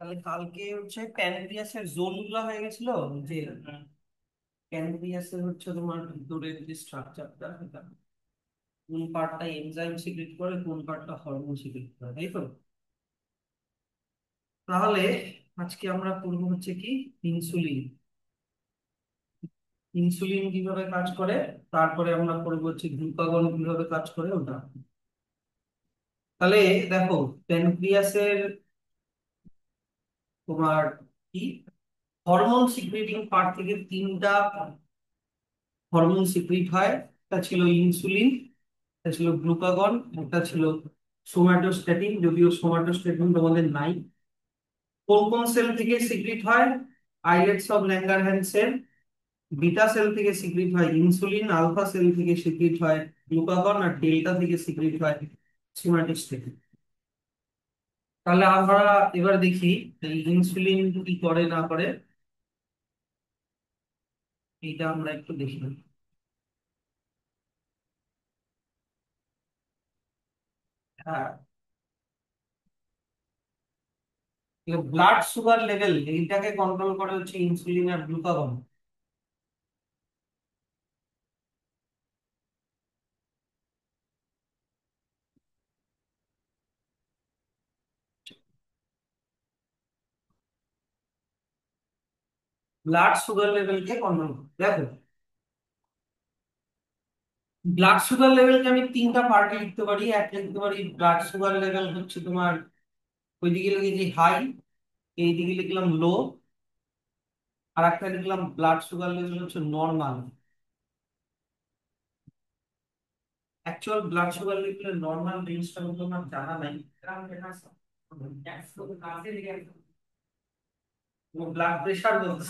তাহলে কালকে হচ্ছে প্যানক্রিয়াসের জোন গুলো হয়ে গেছিল যে প্যানক্রিয়াসের হচ্ছে তোমার ভিতরের যে স্ট্রাকচারটা সেটা কোন পার্টটা এনজাইম সিক্রেট করে কোন পার্টটা হরমোন সিক্রেট করে, তাই তো? তাহলে আজকে আমরা করবো হচ্ছে কি ইনসুলিন। ইনসুলিন কিভাবে কাজ করে, তারপরে আমরা করবো হচ্ছে গ্লুকাগন কিভাবে কাজ করে ওটা। তাহলে দেখো, প্যানক্রিয়াসের তোমার কি হরমোন সিক্রেটিং পার্ট থেকে তিনটা হরমোন সিক্রিট হয়। একটা ছিল ইনসুলিন, একটা ছিল গ্লুকাগন, একটা ছিল সোমাটোস্ট্যাটিন। যদিও সোমাটোস্ট্যাটিন তোমাদের নাই। কোন কোন সেল থেকে সিক্রিট হয়? Islets of Langerhans cell. Beta cell থেকে সিক্রিট হয় ইনসুলিন, আলফা সেল থেকে সিক্রিট হয় গ্লুকাগন, আর ডেল্টা থেকে সিক্রিট হয় সোমাটোস্ট্যাটিন। তাহলে আমরা এবার দেখি এই ইনসুলিন কি করে না করে, এইটা আমরা একটু দেখি। হ্যাঁ, ব্লাড সুগার লেভেল এইটাকে কন্ট্রোল করে হচ্ছে ইনসুলিন আর গ্লুকাগন। ব্লাড সুগার লেভেলকে কন্ট্রোল করে, দেখো ব্লাড সুগার লেভেলকে আমি তিনটা পার্টে লিখতে পারি। এক লিখতে পারি ব্লাড সুগার লেভেল হচ্ছে তোমার ওইদিকে লিখেছি হাই, এইদিকে লিখলাম লো, আর একটা লিখলাম ব্লাড সুগার লেভেল হচ্ছে নর্মাল। অ্যাকচুয়াল ব্লাড সুগার লেভেলের নর্মাল রেঞ্জটা কিন্তু আমার জানা নাই। ব্লাড প্রেশার বলতে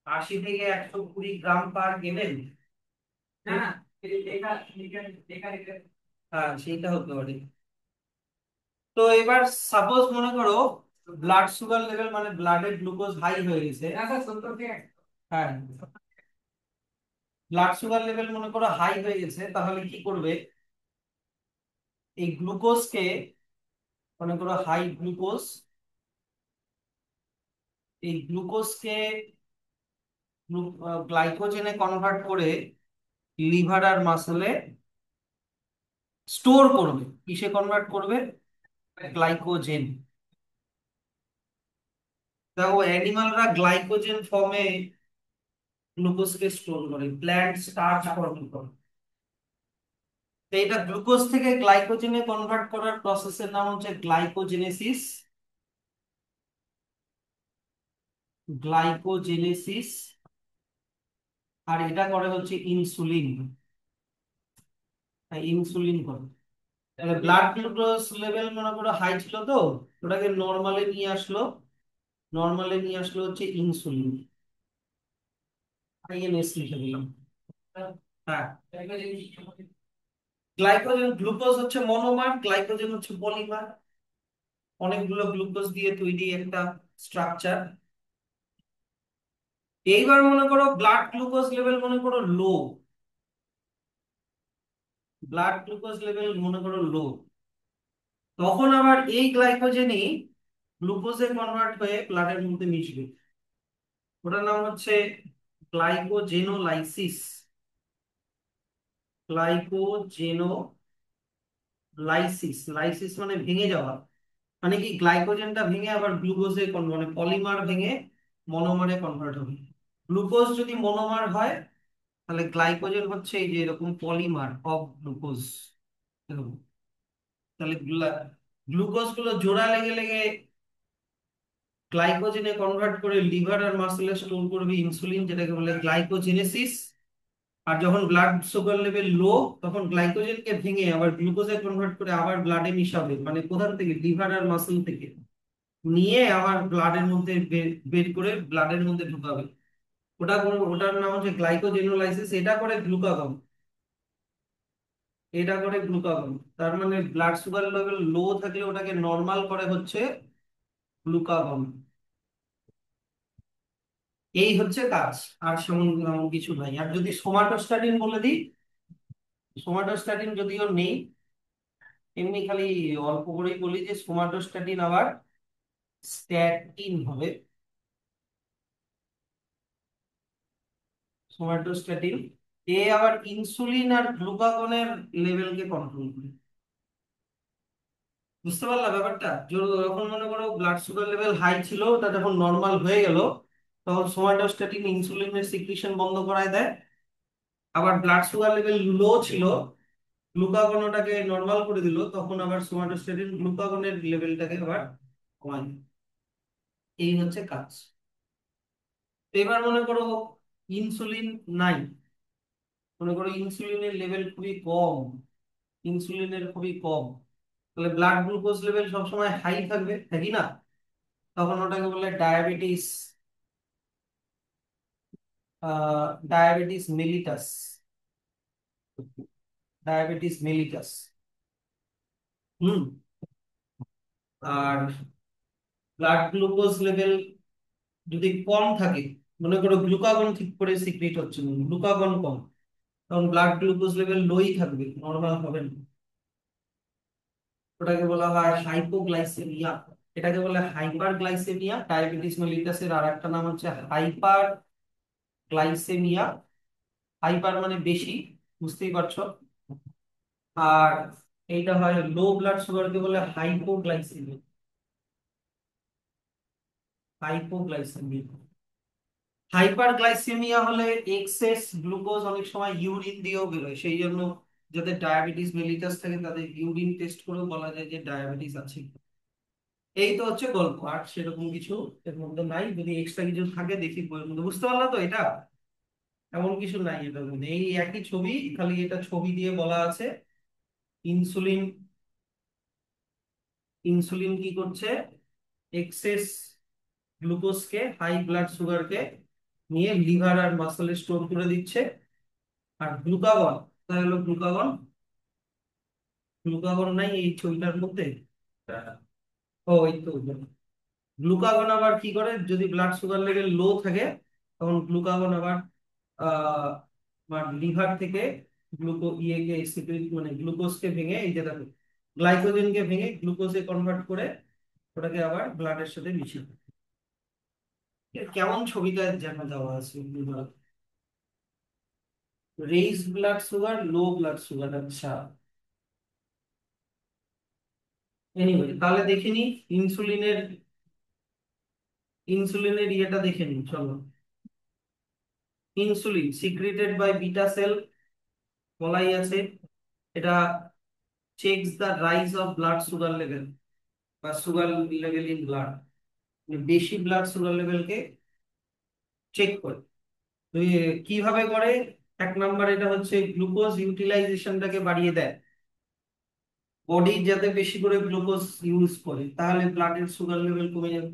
80 থেকে 120 গ্রাম পার গেলেন। হ্যাঁ, সেইটা হতে পারে। তো এবার সাপোজ মনে করো ব্লাড সুগার লেভেল মানে ব্লাডের গ্লুকোজ হাই হয়ে গেছে। হ্যাঁ, ব্লাড সুগার লেভেল মনে করো হাই হয়ে গেছে, তাহলে কি করবে? এই গ্লুকোজকে, মনে করো হাই গ্লুকোজ, এই গ্লুকোজকে গ্লাইকোজেনে কনভার্ট করে লিভার আর মাসেলে স্টোর করবে। কিসে কনভার্ট করবে? গ্লাইকোজেন। দেখো অ্যানিমালরা গ্লাইকোজেন ফর্মে গ্লুকোজকে স্টোর করে, প্ল্যান্ট স্টার্চ ফর্মে করে। তো এটা গ্লুকোজ থেকে গ্লাইকোজেনে কনভার্ট করার প্রসেসের নাম হচ্ছে গ্লাইকোজেনেসিস। গ্লাইকোজেনেসিস। আর এটা করে হচ্ছে ইনসুলিন। ইনসুলিন করে। তাহলে ব্লাড গ্লুকোজ লেভেল মনে করো হাই ছিল, তো ওটাকে নর্মালে নিয়ে আসলো হচ্ছে ইনসুলিন। আইএনএস লিখে দিলাম। হ্যাঁ, গ্লাইকোজেন গ্লুকোজ হচ্ছে মনোমার, গ্লাইকোজেন হচ্ছে পলিমার। অনেকগুলো গ্লুকোজ দিয়ে তৈরি একটা স্ট্রাকচার। এইবার মনে করো ব্লাড গ্লুকোজ লেভেল মনে করো লো। ব্লাড গ্লুকোজ লেভেল মনে করো লো, তখন আবার এই গ্লাইকোজেনই গ্লুকোজে কনভার্ট হয়ে ব্লাডের মধ্যে মিশবে। ওটার নাম হচ্ছে গ্লাইকোজেনোলাইসিস। গ্লাইকোজেনোলাইসিস, লাইসিস মানে ভেঙে যাওয়া। মানে কি গ্লাইকোজেনটা ভেঙে আবার গ্লুকোজে মানে পলিমার ভেঙে মনোমারে কনভার্ট হবে। গ্লুকোজ যদি মনোমার হয়, তাহলে গ্লাইকোজেন হচ্ছে এই যে এরকম পলিমার অফ গ্লুকোজ। তাহলে গ্লুকোজ গুলো জোড়া লেগে লেগে গ্লাইকোজেনে কনভার্ট করে লিভার আর মাসেলে স্টোর করবে ইনসুলিন, যেটাকে বলে গ্লাইকোজেনেসিস। আর যখন ব্লাড সুগার লেভেল লো, তখন গ্লাইকোজেনকে ভেঙে আবার গ্লুকোজে কনভার্ট করে আবার ব্লাডে মিশাবে। মানে কোথার থেকে? লিভার আর মাসেল থেকে নিয়ে আবার ব্লাডের মধ্যে বের করে ব্লাডের মধ্যে ঢুকাবে। ওটার নাম হচ্ছে গ্লাইকোজেনোলাইসিস। এটা করে গ্লুকাগন। তার মানে ব্লাড সুগার লেভেল লো থাকলে ওটাকে নর্মাল করে হচ্ছে গ্লুকাগন। এই হচ্ছে কাজ। আর সেমন কিছু নাই। আর যদি সোমাটোস্ট্যাটিন বলে দিই, সোমাটোস্ট্যাটিন যদিও নেই, এমনি খালি অল্প করেই বলি যে সোমাটোস্ট্যাটিন আবার স্ট্যাটিন হবে। সোমাটোস্ট্যাটিন এ আবার ইনসুলিন আর গ্লুকাগনের লেভেলকে কন্ট্রোল করে। বুঝতে পারলা ব্যাপারটা? যখন মনে করো ব্লাড সুগার লেভেল হাই ছিল, ওটা যখন নর্মাল হয়ে গেল, তখন সোমাটোস্ট্যাটিন ইনসুলিনের সিক্রিশন বন্ধ করায় দেয়। আবার ব্লাড সুগার লেভেল লো ছিল, গ্লুকাগন ওটাকে নর্মাল করে দিল, তখন আবার সোমাটোস্ট্যাটিন গ্লুকাগনের লেভেলটাকে আবার কমায় দেয়। এই হচ্ছে কাজ। তো এবার মনে করো ইনসুলিন নাই, মনে করো ইনসুলিনের লেভেল খুবই কম, ইনসুলিনের খুবই কম, তাহলে ব্লাড গ্লুকোজ লেভেল সবসময় হাই থাকবে, থাকি না? তখন ওটাকে বলে diabetes, diabetes mellitus, diabetes mellitus. হুম। আর ব্লাড গ্লুকোজ লেভেল যদি কম থাকে, মনে করো গ্লুকাগন ঠিক করে সিক্রিট হচ্ছে না, গ্লুকাগন কম, তখন ব্লাড গ্লুকোজ লেভেল লোই থাকবে, নর্মাল হবে না। ওটাকে বলা হয় হাইপোগ্লাইসেমিয়া। এটাকে বলে হাইপার গ্লাইসেমিয়া। ডায়াবেটিস মেলিটাসের আর একটা নাম হচ্ছে হাইপার গ্লাইসেমিয়া। হাইপার মানে বেশি, বুঝতেই পারছো। আর এইটা হয় লো ব্লাড সুগারকে বলে হাইপোগ্লাইসেমিয়া, হাইপোগ্লাইসেমিয়া। হাইপার গ্লাইসেমিয়া হলে এক্সেস গ্লুকোজ অনেক সময় ইউরিন দিয়েও বেরোয়, সেই জন্য যাদের ডায়াবেটিস মেলিটাস থাকে তাদের ইউরিন টেস্ট করেও বলা যায় যে ডায়াবেটিস আছে। এই তো হচ্ছে গল্প, আর সেরকম কিছু এর মধ্যে নাই। যদি এক্সট্রা কিছু থাকে দেখি বইয়ের মধ্যে। বুঝতে পারলা তো এটা? এমন কিছু নাই এটার মধ্যে, এই একই ছবি, খালি এটা ছবি দিয়ে বলা আছে। ইনসুলিন, ইনসুলিন কি করছে, এক্সেস গ্লুকোজকে, হাই ব্লাড সুগারকে নিয়ে লিভার আর মাসলে স্টোর করে দিচ্ছে। আর গ্লুকাগন, তাহলে হলো গ্লুকাগন, গ্লুকাগন নাই এই ছবিটার মধ্যে। ও এই তো, গ্লুকাগন আবার কি করে, যদি ব্লাড সুগার লেভেল লো থাকে, তখন গ্লুকাগন আবার লিভার থেকে ইয়েকে মানে গ্লুকোজকে ভেঙে, এই যে দেখো, গ্লাইকোজেনকে ভেঙে গ্লুকোজে কনভার্ট করে ওটাকে আবার ব্লাডের সাথে মিশিয়ে দেয়। কেমন ছবিটা যেন দেওয়া আছে, raise blood sugar, low blood sugar, আচ্ছা। এনিওয়ে তাহলে দেখে নি ইনসুলিনের, ইনসুলিনের ইয়েটা দেখে নি, চলো। Insulin secreted by beta cell, বলাই আছে। এটা checks the rise of blood sugar level বা সুগার লেভেল ইন ব্লাড, বেশি ব্লাড সুগার লেভেলকে চেক করে। তো কিভাবে করে? এক নাম্বার, এটা হচ্ছে গ্লুকোজ ইউটিলাইজেশনটাকে বাড়িয়ে দেয়, বডি যাতে বেশি করে গ্লুকোজ ইউজ করে, তাহলে ব্লাডের সুগার লেভেল কমে যাবে।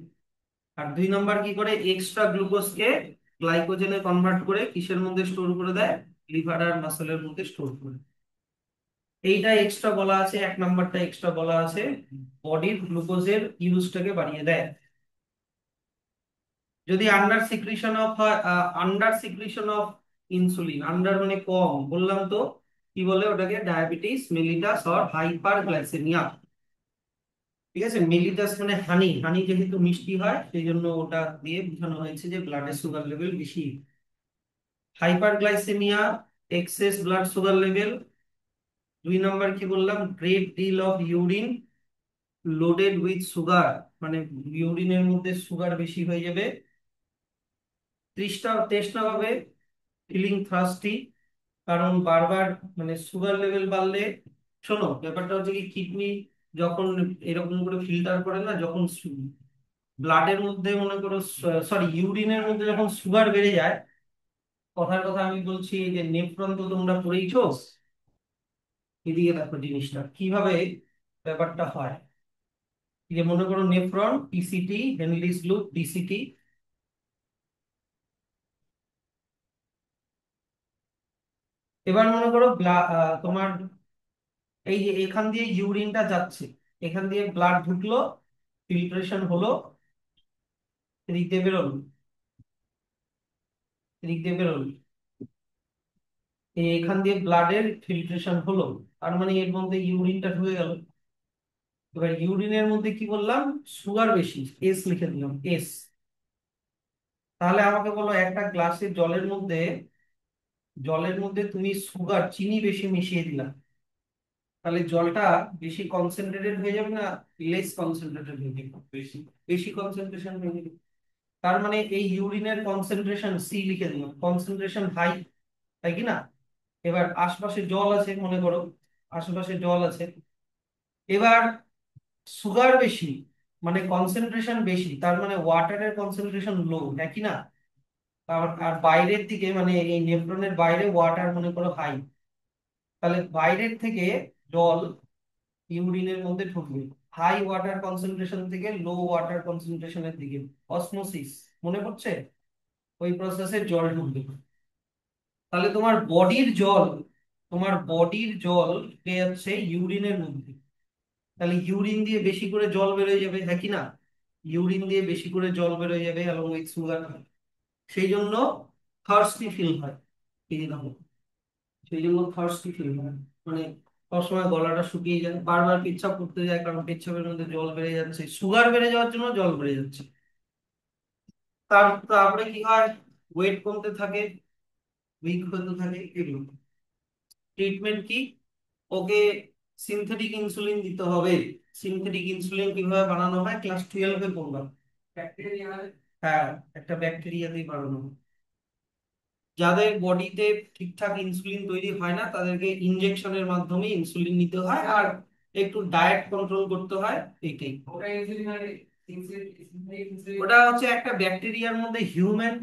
আর দুই নাম্বার কি করে, এক্সট্রা গ্লুকোজকে গ্লাইকোজেনে কনভার্ট করে কিসের মধ্যে স্টোর করে দেয়, লিভার আর মাসলের মধ্যে স্টোর করে। এইটা এক্সট্রা বলা আছে, এক নাম্বারটা এক্সট্রা বলা আছে, বডির গ্লুকোজের ইউজটাকে বাড়িয়ে দেয়। যদি আন্ডার সিক্রিশন অফ হয়, under secretion of insulin, under মানে কম, বললাম তো কি বলে ওটাকে, diabetes mellitus or hyper glycaemia. ঠিক আছে, মেলিটাস মানে হানি, হানি যেহেতু মিষ্টি হয় সেই জন্য ওটা দিয়ে বোঝানো হয়েছে যে ব্লাডের সুগার লেভেল বেশি। Hyperglycaemia, excess blood sugar level. দুই নম্বর কি বললাম, great deal of urine loaded with sugar, মানে ইউরিনের মধ্যে সুগার বেশি হয়ে যাবে। তৃষ্ণা, তেষ্ণা পাবে, ফিলিং থার্স্টি, কারণ বারবার মানে সুগার লেভেল বাড়লে, শোনো ব্যাপারটা হচ্ছে কি, কিডনি যখন এরকম করে ফিল্টার করে না, যখন ব্লাডের মধ্যে মনে করো, সরি ইউরিনের মধ্যে যখন সুগার বেড়ে যায়, কথার কথা আমি বলছি যে নেফ্রন তো তোমরা পড়েইছো, এদিকে দেখো জিনিসটা কিভাবে ব্যাপারটা হয়। এই যে মনে করো নেফ্রন, পিসিটি, হেনরিস লুপ, ডিসিটি। এবার মনে করো তোমার এই যে এখান দিয়ে ইউরিনটা যাচ্ছে, এখান দিয়ে ব্লাড ঢুকলো, ফিল্ট্রেশন হলো, এদিক দিয়ে বেরোলো, এদিক দিয়ে বেরোলো। এখান দিয়ে ব্লাডের ফিল্ট্রেশন হলো, তার মানে এর মধ্যে ইউরিনটা ঢুকে গেল। এবার ইউরিনের মধ্যে কি বললাম, সুগার বেশি, এস লিখে দিলাম, এস। তাহলে আমাকে বলো, একটা গ্লাসের জলের মধ্যে তুমি সুগার, চিনি বেশি মিশিয়ে দিলাম, তাহলে জলটা বেশি কনসেন্ট্রেটেড হয়ে যাবে না লেস কনসেন্ট্রেটেড হয়ে যাবে? বেশি। বেশি কনসেন্ট্রেশন হয়ে যাবে। তার মানে এই ইউরিনের কনসেন্ট্রেশন সি লিখে দিলাম, কনসেন্ট্রেশন হাই, তাই কি না? এবার আশপাশে জল আছে মনে করো, আশেপাশে জল আছে। এবার সুগার বেশি, মানে কনসেন্ট্রেশন বেশি, তার মানে ওয়াটারের কনসেন্ট্রেশন লো, একই না? আর আর বাইরের দিকে মানে এই নেফ্রনের বাইরে ওয়াটার মনে করো হাই, তাহলে বাইরের থেকে জল ইউরিনের মধ্যে ঢুকবে হাই ওয়াটার কনসেন্ট্রেশন থেকে লো ওয়াটার কনসেন্ট্রেশনের দিকে, অসমোসিস, মনে পড়ছে? ওই প্রসেসে জল ঢুকবে। তাহলে তোমার বডির জল পেয়ে যাচ্ছে ইউরিনের মধ্যে, তাহলে ইউরিন দিয়ে বেশি করে জল বেরোয় যাবে, হ্যাঁ কি না? ইউরিন দিয়ে বেশি করে জল বেরোয় যাবে অ্যালং উইথ সুগার। সেই জন্য থার্স্টি ফিল হয়, এই যে দেখো, সেই জন্য থার্স্টি ফিল হয়, মানে সবসময় গলাটা শুকিয়ে যায়, বারবার পেচ্ছাপ করতে যায়, কারণ পেচ্ছাপের মধ্যে জল বেড়ে যাচ্ছে, সুগার বেড়ে যাওয়ার জন্য জল বেড়ে যাচ্ছে। তারপরে কি হয়, ওয়েট কমতে থাকে, উইক হতে থাকে, এগুলো। ট্রিটমেন্ট কি? ওকে সিনথেটিক ইনসুলিন দিতে হবে। সিনথেটিক ইনসুলিন কিভাবে বানানো হয় ক্লাস 12-এ পড়বা। ব্যাকটেরিয়া, হ্যাঁ, একটা ব্যাকটেরিয়া দিয়ে বানানো হয়। যাদের বডিতে ঠিকঠাক ইনসুলিন তৈরি হয় না তাদেরকে ইনজেকশনের মাধ্যমে ইনসুলিন নিতে হয়, আর একটু ডায়েট কন্ট্রোল করতে হয়, এইটাই। ওটা হচ্ছে একটা ব্যাকটেরিয়ার মধ্যে হিউম্যান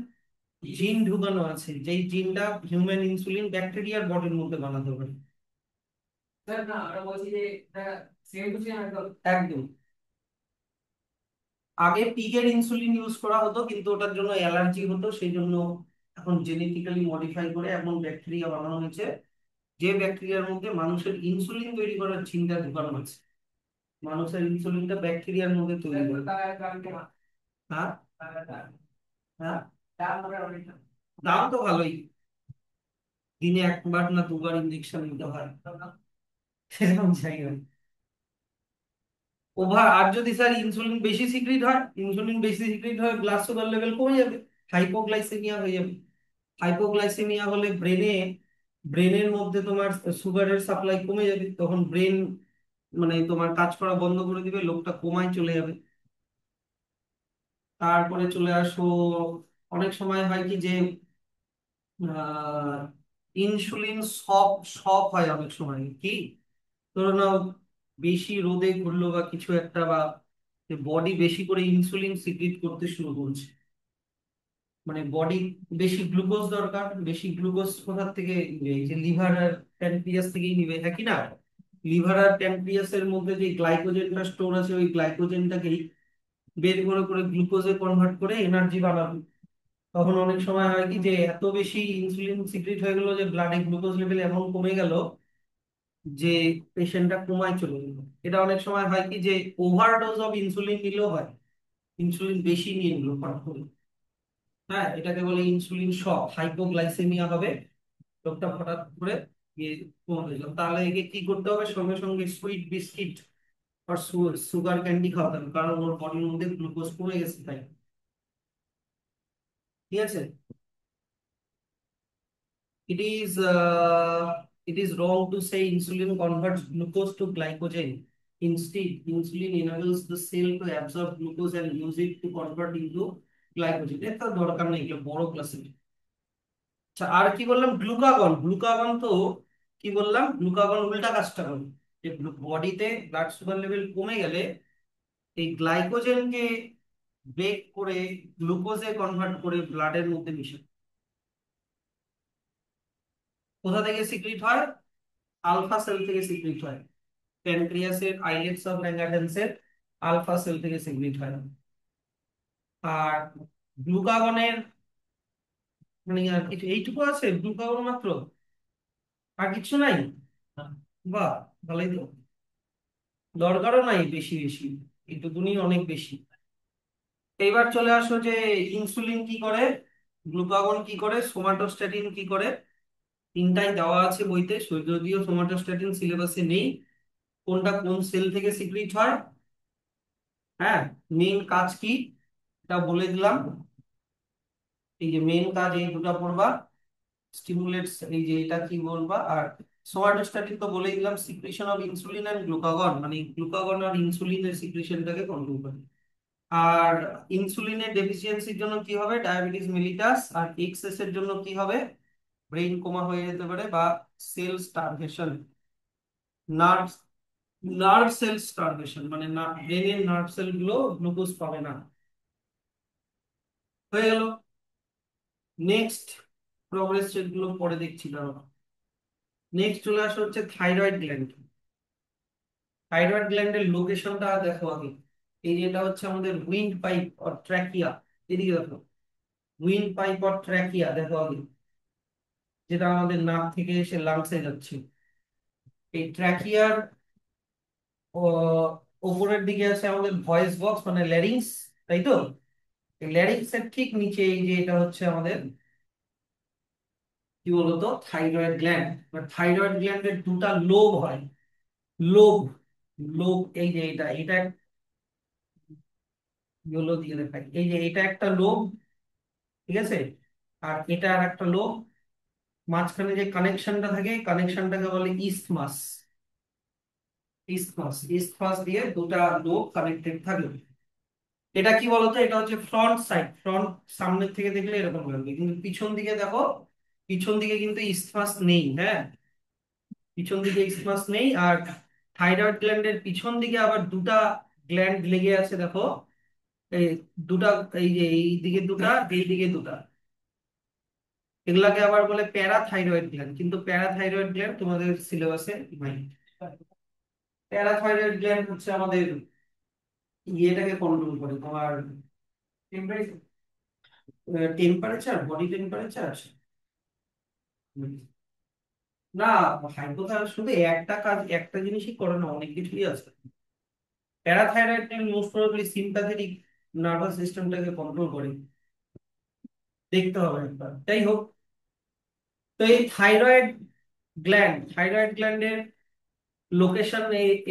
জিন ঢুকানো আছে, যেই জিনটা হিউম্যান ইনসুলিন ব্যাকটেরিয়ার বডির মধ্যে বানাতে পারে। একদম। আগে পিগের ইনসুলিন ইউজ করা হতো, কিন্তু ওটার জন্য অ্যালার্জি হতো, সেই জন্য এখন জেনেটিক্যালি মডিফাই করে এমন ব্যাকটেরিয়া বানানো হয়েছে, যে ব্যাকটেরিয়ার মধ্যে মানুষের ইনসুলিন তৈরি করার জিনটা ঢুকানো আছে। মানুষের ইনসুলিনটা ব্যাকটেরিয়ার মধ্যে তৈরি করে। হ্যাঁ, হ্যাঁ, দাম তো ভালোই, দিনে একবার না দুবার ইনজেকশন নিতে হয়, সেরকম চাই না। ওভার, আর যদি স্যার ইনসুলিন বেশি সিক্রিট হয় ব্লাড সুগার লেভেল কমে যাবে, হাইপোগ্লাইসেমিয়া হয়ে যাবে। হাইপোগ্লাইসেমিয়া হলে ব্রেনের মধ্যে তোমার সুগারের সাপ্লাই কমে যাবে, তখন ব্রেন মানে তোমার কাজ করা বন্ধ করে দিবে, লোকটা কোমায় চলে যাবে। তারপরে চলে আসো, অনেক সময় হয় কি যে ইনসুলিন শক, শক হয় অনেক সময়, কি ধরো নাও, বেশি রোদে ঘুরলো বা কিছু একটা, বা বডি বেশি করে ইনসুলিন সিক্রিট করতে শুরু করছে, মানে বডি বেশি গ্লুকোজ দরকার, বেশি গ্লুকোজ কোথা থেকে নিবে? এই যে লিভার আর প্যানক্রিয়াস থেকেই নিবে, হ্যাঁ কি না? লিভার আর প্যানক্রিয়াসের মধ্যে যে গ্লাইকোজেনটা স্টোর আছে, ওই গ্লাইকোজেনটাকেই বের করে করে গ্লুকোজে কনভার্ট করে এনার্জি বানাবে। তখন অনেক সময় হয় কি যে এত বেশি ইনসুলিন সিক্রিট হয়ে গেল যে ব্লাডে গ্লুকোজ লেভেল এমন কমে গেল যে পেশেন্টটা কোমায় চলে গেল। এটা অনেক সময় হয় কি যে ওভারডোজ অফ ইনসুলিন নিলেও হয়, ইনসুলিন বেশি নিয়ে নিল হঠাৎ করে। হ্যাঁ, এটাকে বলে ইনসুলিন শক, হাইপোগ্লাইসেমিয়া হবে, লোকটা হঠাৎ করে গিয়ে কোমা হয়ে গেল। তাহলে একে কি করতে হবে, সঙ্গে সঙ্গে সুইট বিস্কিট আর সুগার ক্যান্ডি খাওয়াতে হবে, কারণ ওর বডির মধ্যে গ্লুকোজ কমে গেছে তাই। ঠিক আছে? It is it is wrong to say insulin converts glucose to glycogen. Instead, insulin enables the cell to absorb glucose and use it to convert into glycogen. এটা দরকার নেই, এগুলো বড় ক্লাসে। আচ্ছা, আর কি বললাম, গ্লুকাগন। গ্লুকাগন তো কি বললাম, গ্লুকাগন উল্টা কাজটা করে, যে বডিতে ব্লাড সুগার লেভেল কমে গেলে এই গ্লাইকোজেনকে ব্রেক করে গ্লুকোজে কনভার্ট করে ব্লাডের মধ্যে মিশে। কোথা থেকে সিক্রিট হয়? আলফা সেল থেকে সিক্রিট হয়, প্যানক্রিয়াসের আইলেটস অফ ল্যাঙ্গারহ্যান্সের আলফা সেল থেকে সিক্রিট হয়। আর গ্লুকাগনের মানে আর কিছু এইটুকু আছে, গ্লুকাগন মাত্র, আর কিছু নাই? বাহ, ভালোই তো, দরকারও নাই বেশি বেশি, এইটুকুনি অনেক বেশি। এইবার চলে আসো যে ইনসুলিন কি করে, গ্লুকাগন কি করে, সোমাটোস্ট্যাটিন কি করে। তিনটাই দেওয়া আছে বইতে, যদিও সোমাটোস্ট্যাটিন সিলেবাসে নেই। কোনটা কোন সেল থেকে সিক্রিট হয়, হ্যাঁ, মেইন কাজ কি এটা বলে দিলাম। এই যে মেইন কাজ এই দুটো পড়বা, স্টিমুলেটস, এই যে এটা কি বলবা, আর সোমাটোস্ট্যাটিন তো বলেই দিলাম, secretion of insulin and glucagon, মানে গ্লুকাগন আর ইনসুলিনের সিক্রিশনটাকে কন্ট্রোল করে। আর ইনসুলিনের ডেফিসিয়েন্সির জন্য কি হবে, ডায়াবেটিস মেলিটাস। আর এক্সেস এর জন্য কি হবে, ব্রেইন কোমা হয়ে যেতে পারে, বা cell starvation, nerve nerve cell starvation, মানে ব্রেনের নার্ভ সেল গুলো গ্লুকোজ পাবে না। হয়ে গেল। নেক্সট প্রোগ্রেস যেগুলো পরে দেখছি দাঁড়াও। নেক্সট চলে আসা হচ্ছে থাইরয়েড গ্ল্যান্ড। থাইরয়েড গ্ল্যান্ডের লোকেশনটা দেখো আগে। এই যেটা হচ্ছে আমাদের উইন্ড পাইপ অর ট্র্যাকিয়া, এদিকে দেখো, উইন্ড পাইপ অর ট্র্যাকিয়া দেখো আগে, যেটা আমাদের নাক থেকে এসে লাংসে যাচ্ছে। এই ট্র্যাকিয়ার ওপরের দিকে আছে আমাদের ভয়েস বক্স, মানে ল্যারিংস, তাই তো? এই ল্যারিংস এর ঠিক নিচে এই যে এটা হচ্ছে আমাদের কি বলতো, থাইরয়েড গ্ল্যান্ড। থাইরয়েড গ্ল্যান্ডের দুটা লোব হয়, লোব, লোব, এই যে এটা এটা গুলো দিয়ে দেখাই, এই যে এটা একটা লোব, ঠিক আছে, আর এটা আর একটা লোব। মাঝখানে যে কানেকশনটা থাকে, কানেকশনটাকে বলে ইসথমাস। ইসথমাস, ইসথমাস দিয়ে দুটা লোব কানেক্টেড থাকে। এটা কি বলতো, এটা হচ্ছে ফ্রন্ট সাইড, ফ্রন্ট, সামনের থেকে দেখলে এরকম লাগবে, কিন্তু পিছন দিকে দেখো, পিছন দিকে কিন্তু ইসথমাস নেই, হ্যাঁ, পিছন দিকে ইসথমাস নেই। আর থাইরয়েড গ্ল্যান্ডের পিছন দিকে আবার দুটা গ্ল্যান্ড লেগে আছে দেখো, এই দুটা, এই যে এই দিকে দুটা, এই দিকে দুটা, এগুলাকে আবার বলে প্যারাথাইরয়েড গ্ল্যান্ড, কিন্তু প্যারাথাইরয়েড গ্ল্যান্ড তোমাদের সিলেবাসে নাই। প্যারাথাইরয়েড গ্ল্যান্ড হচ্ছে আমাদের ইয়েটাকে কন্ট্রোল করে, তোমার টেম্পারেচার, বডি টেম্পারেচার। না, হাইপোথ্যালামাস শুধু একটা কাজ, একটা জিনিসই করে না, অনেক কিছুই আছে। Parathyroid most probably sympathetic nervous সিস্টেমটাকে কন্ট্রোল করে, দেখতে হবে একবার। যাই হোক, তো এই থাইরয়েড গ্ল্যান্ডের লোকেশন,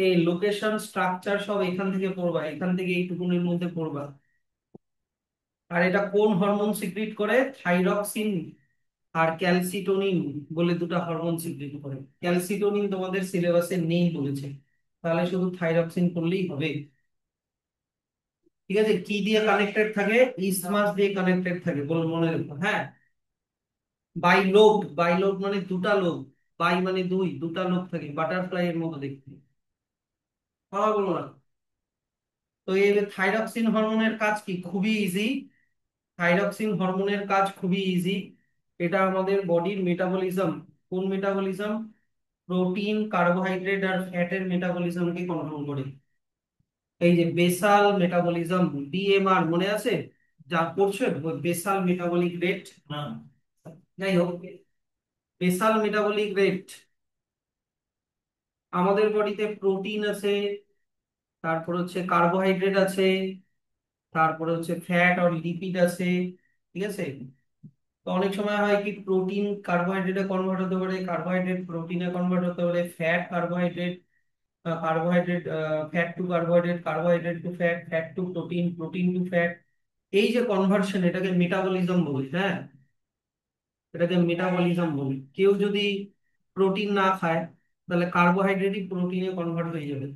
এই লোকেশন স্ট্রাকচার সব এখান থেকে পড়বা, এখান থেকে এইটুকুনের মধ্যে পড়বা। আর এটা কোন হরমোন সিক্রিট করে, থাইরক্সিন আর ক্যালসিটোনিন বলে দুটো হরমোন সিক্রিট করে। ক্যালসিটোনিন তোমাদের সিলেবাসে নেই বলেছে, তাহলে শুধু থাইরক্সিন করলেই হবে। ঠিক আছে, কি দিয়ে কানেক্টেড থাকে, ইসমাস দিয়ে কানেক্টেড থাকে, বল মনে রেখো, হ্যাঁ। বাই লোব, বাই লোব মানে দুটা লোব, বাই মানে দুই, দুটা লোব থাকে, বাটারফ্লাই এর মতো দেখতে। কথা বলো না। তো এই থাইরক্সিন হরমোনের কাজ কি, খুবই ইজি। থাইরক্সিন হরমোনের কাজ খুবই ইজি। এটা আমাদের বডির মেটাবলিজম, কোন মেটাবলিজম, প্রোটিন, কার্বোহাইড্রেট আর ফ্যাটের মেটাবলিজমকে কন্ট্রোল করে। এই যে বেসাল মেটাবলিজম, বিএমআর মনে আছে, যা পড়ছো, বেসাল মেটাবলিক রেট। যাই হোক, বেসাল মেটাবলিক রেট, আমাদের বডিতে প্রোটিন আছে, তারপর হচ্ছে কার্বোহাইড্রেট আছে, তারপরে হচ্ছে ফ্যাট আর লিপিড আছে, ঠিক আছে। তো অনেক সময় হয় কি, প্রোটিন কার্বোহাইড্রেটে কনভার্ট হতে পারে, কার্বোহাইড্রেট প্রোটিনে কনভার্ট হতে পারে, fat carbohydrate, carbohydrate fat to carbohydrate, carbohydrate to fat, fat to protein, protein to fat. এই যে কনভার্সন, এটাকে মেটাবলিজম বলি, হ্যাঁ, এটাকে মেটাবলিজম বলি। কেউ যদি প্রোটিন না খায়, তাহলে কার্বোহাইড্রেটই প্রোটিনে কনভার্ট হয়ে যাবে,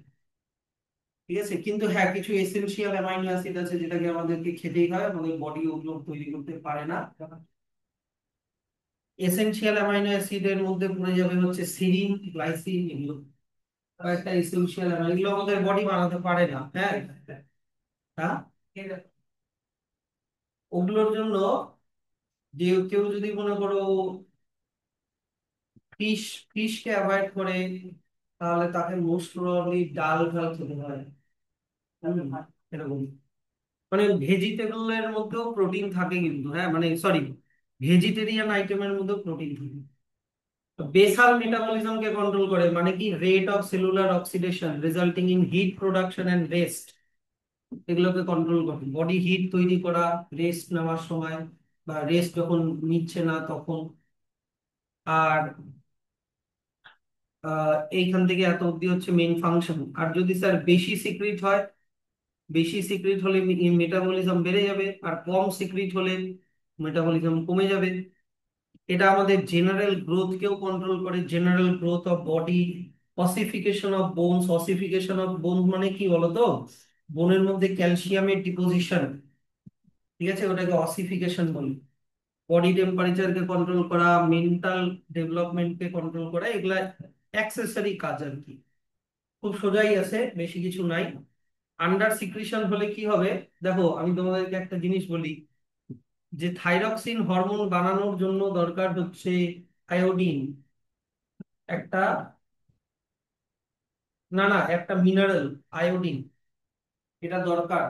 ঠিক আছে। কিন্তু হ্যাঁ, কিছু এসেনশিয়াল অ্যামাইনো অ্যাসিড আছে যেটাকে আমাদেরকে খেতেই হয়, আমাদের বডি ওগুলো তৈরি করতে পারে না। এসেনশিয়াল অ্যামাইনো অ্যাসিডের মধ্যে পড়ে যাবে হচ্ছে সিরিন, গ্লাইসিন, এগুলো কয়েকটা এসেনশিয়াল অ্যামাইনো, এগুলো আমাদের বডি বানাতে পারে না, হ্যাঁ। হ্যাঁ, ওগুলোর জন্য যে কেউ যদি মনে করো ফিশ, ফিশকে অ্যাভয়েড করে, তাহলে তাকে মোস্ট প্রবাবলি ডাল ফাল খেতে হয়। হুম, এরকম, মানে ভেজিটেবলের মধ্যেও প্রোটিন থাকে কিন্তু, হ্যাঁ, মানে সরি, ভেজিটেরিয়ান আইটেমের মধ্যেও প্রোটিন থাকে। বেসাল মেটাবলিজমকে কন্ট্রোল করে, মানে কি, rate of cellular oxidation resulting in heat production and rest, এগুলোকে কন্ট্রোল করে। বডি হিট তৈরি করা রেস্ট নেওয়ার সময়, বা রেস্ট যখন নিচ্ছে না তখন, আর এইখান থেকে এত অব্দি হচ্ছে মেইন ফাংশন। আর যদি স্যার বেশি সিক্রিট হয়, বেশি সিক্রিট হলে মেটাবলিজম বেড়ে যাবে, আর কম সিক্রিট হলে মেটাবলিজম কমে যাবে। এটা আমাদের জেনারেল গ্রোথকেও কন্ট্রোল করে, general growth of body, ossification of bones. Ossification of বোন মানে কি বলতো? বোনের মধ্যে ক্যালসিয়ামের ডিপোজিশন, ঠিক আছে, ওটাকে অসিফিকেশন বলি। বডি টেম্পারেচারকে কন্ট্রোল করা, মেন্টাল ডেভেলপমেন্টকে কন্ট্রোল করা, এগুলা অ্যাক্সেসরি কাজ আর কি। খুব সোজাই আছে, বেশি কিছু নাই। আন্ডার সিক্রিশন হলে কি হবে? দেখো আমি তোমাদেরকে একটা জিনিস বলি, যে থাইরক্সিন হরমোন বানানোর জন্য দরকার হচ্ছে আয়োডিন, একটা, না না, একটা মিনারেল, আয়োডিন, এটা দরকার।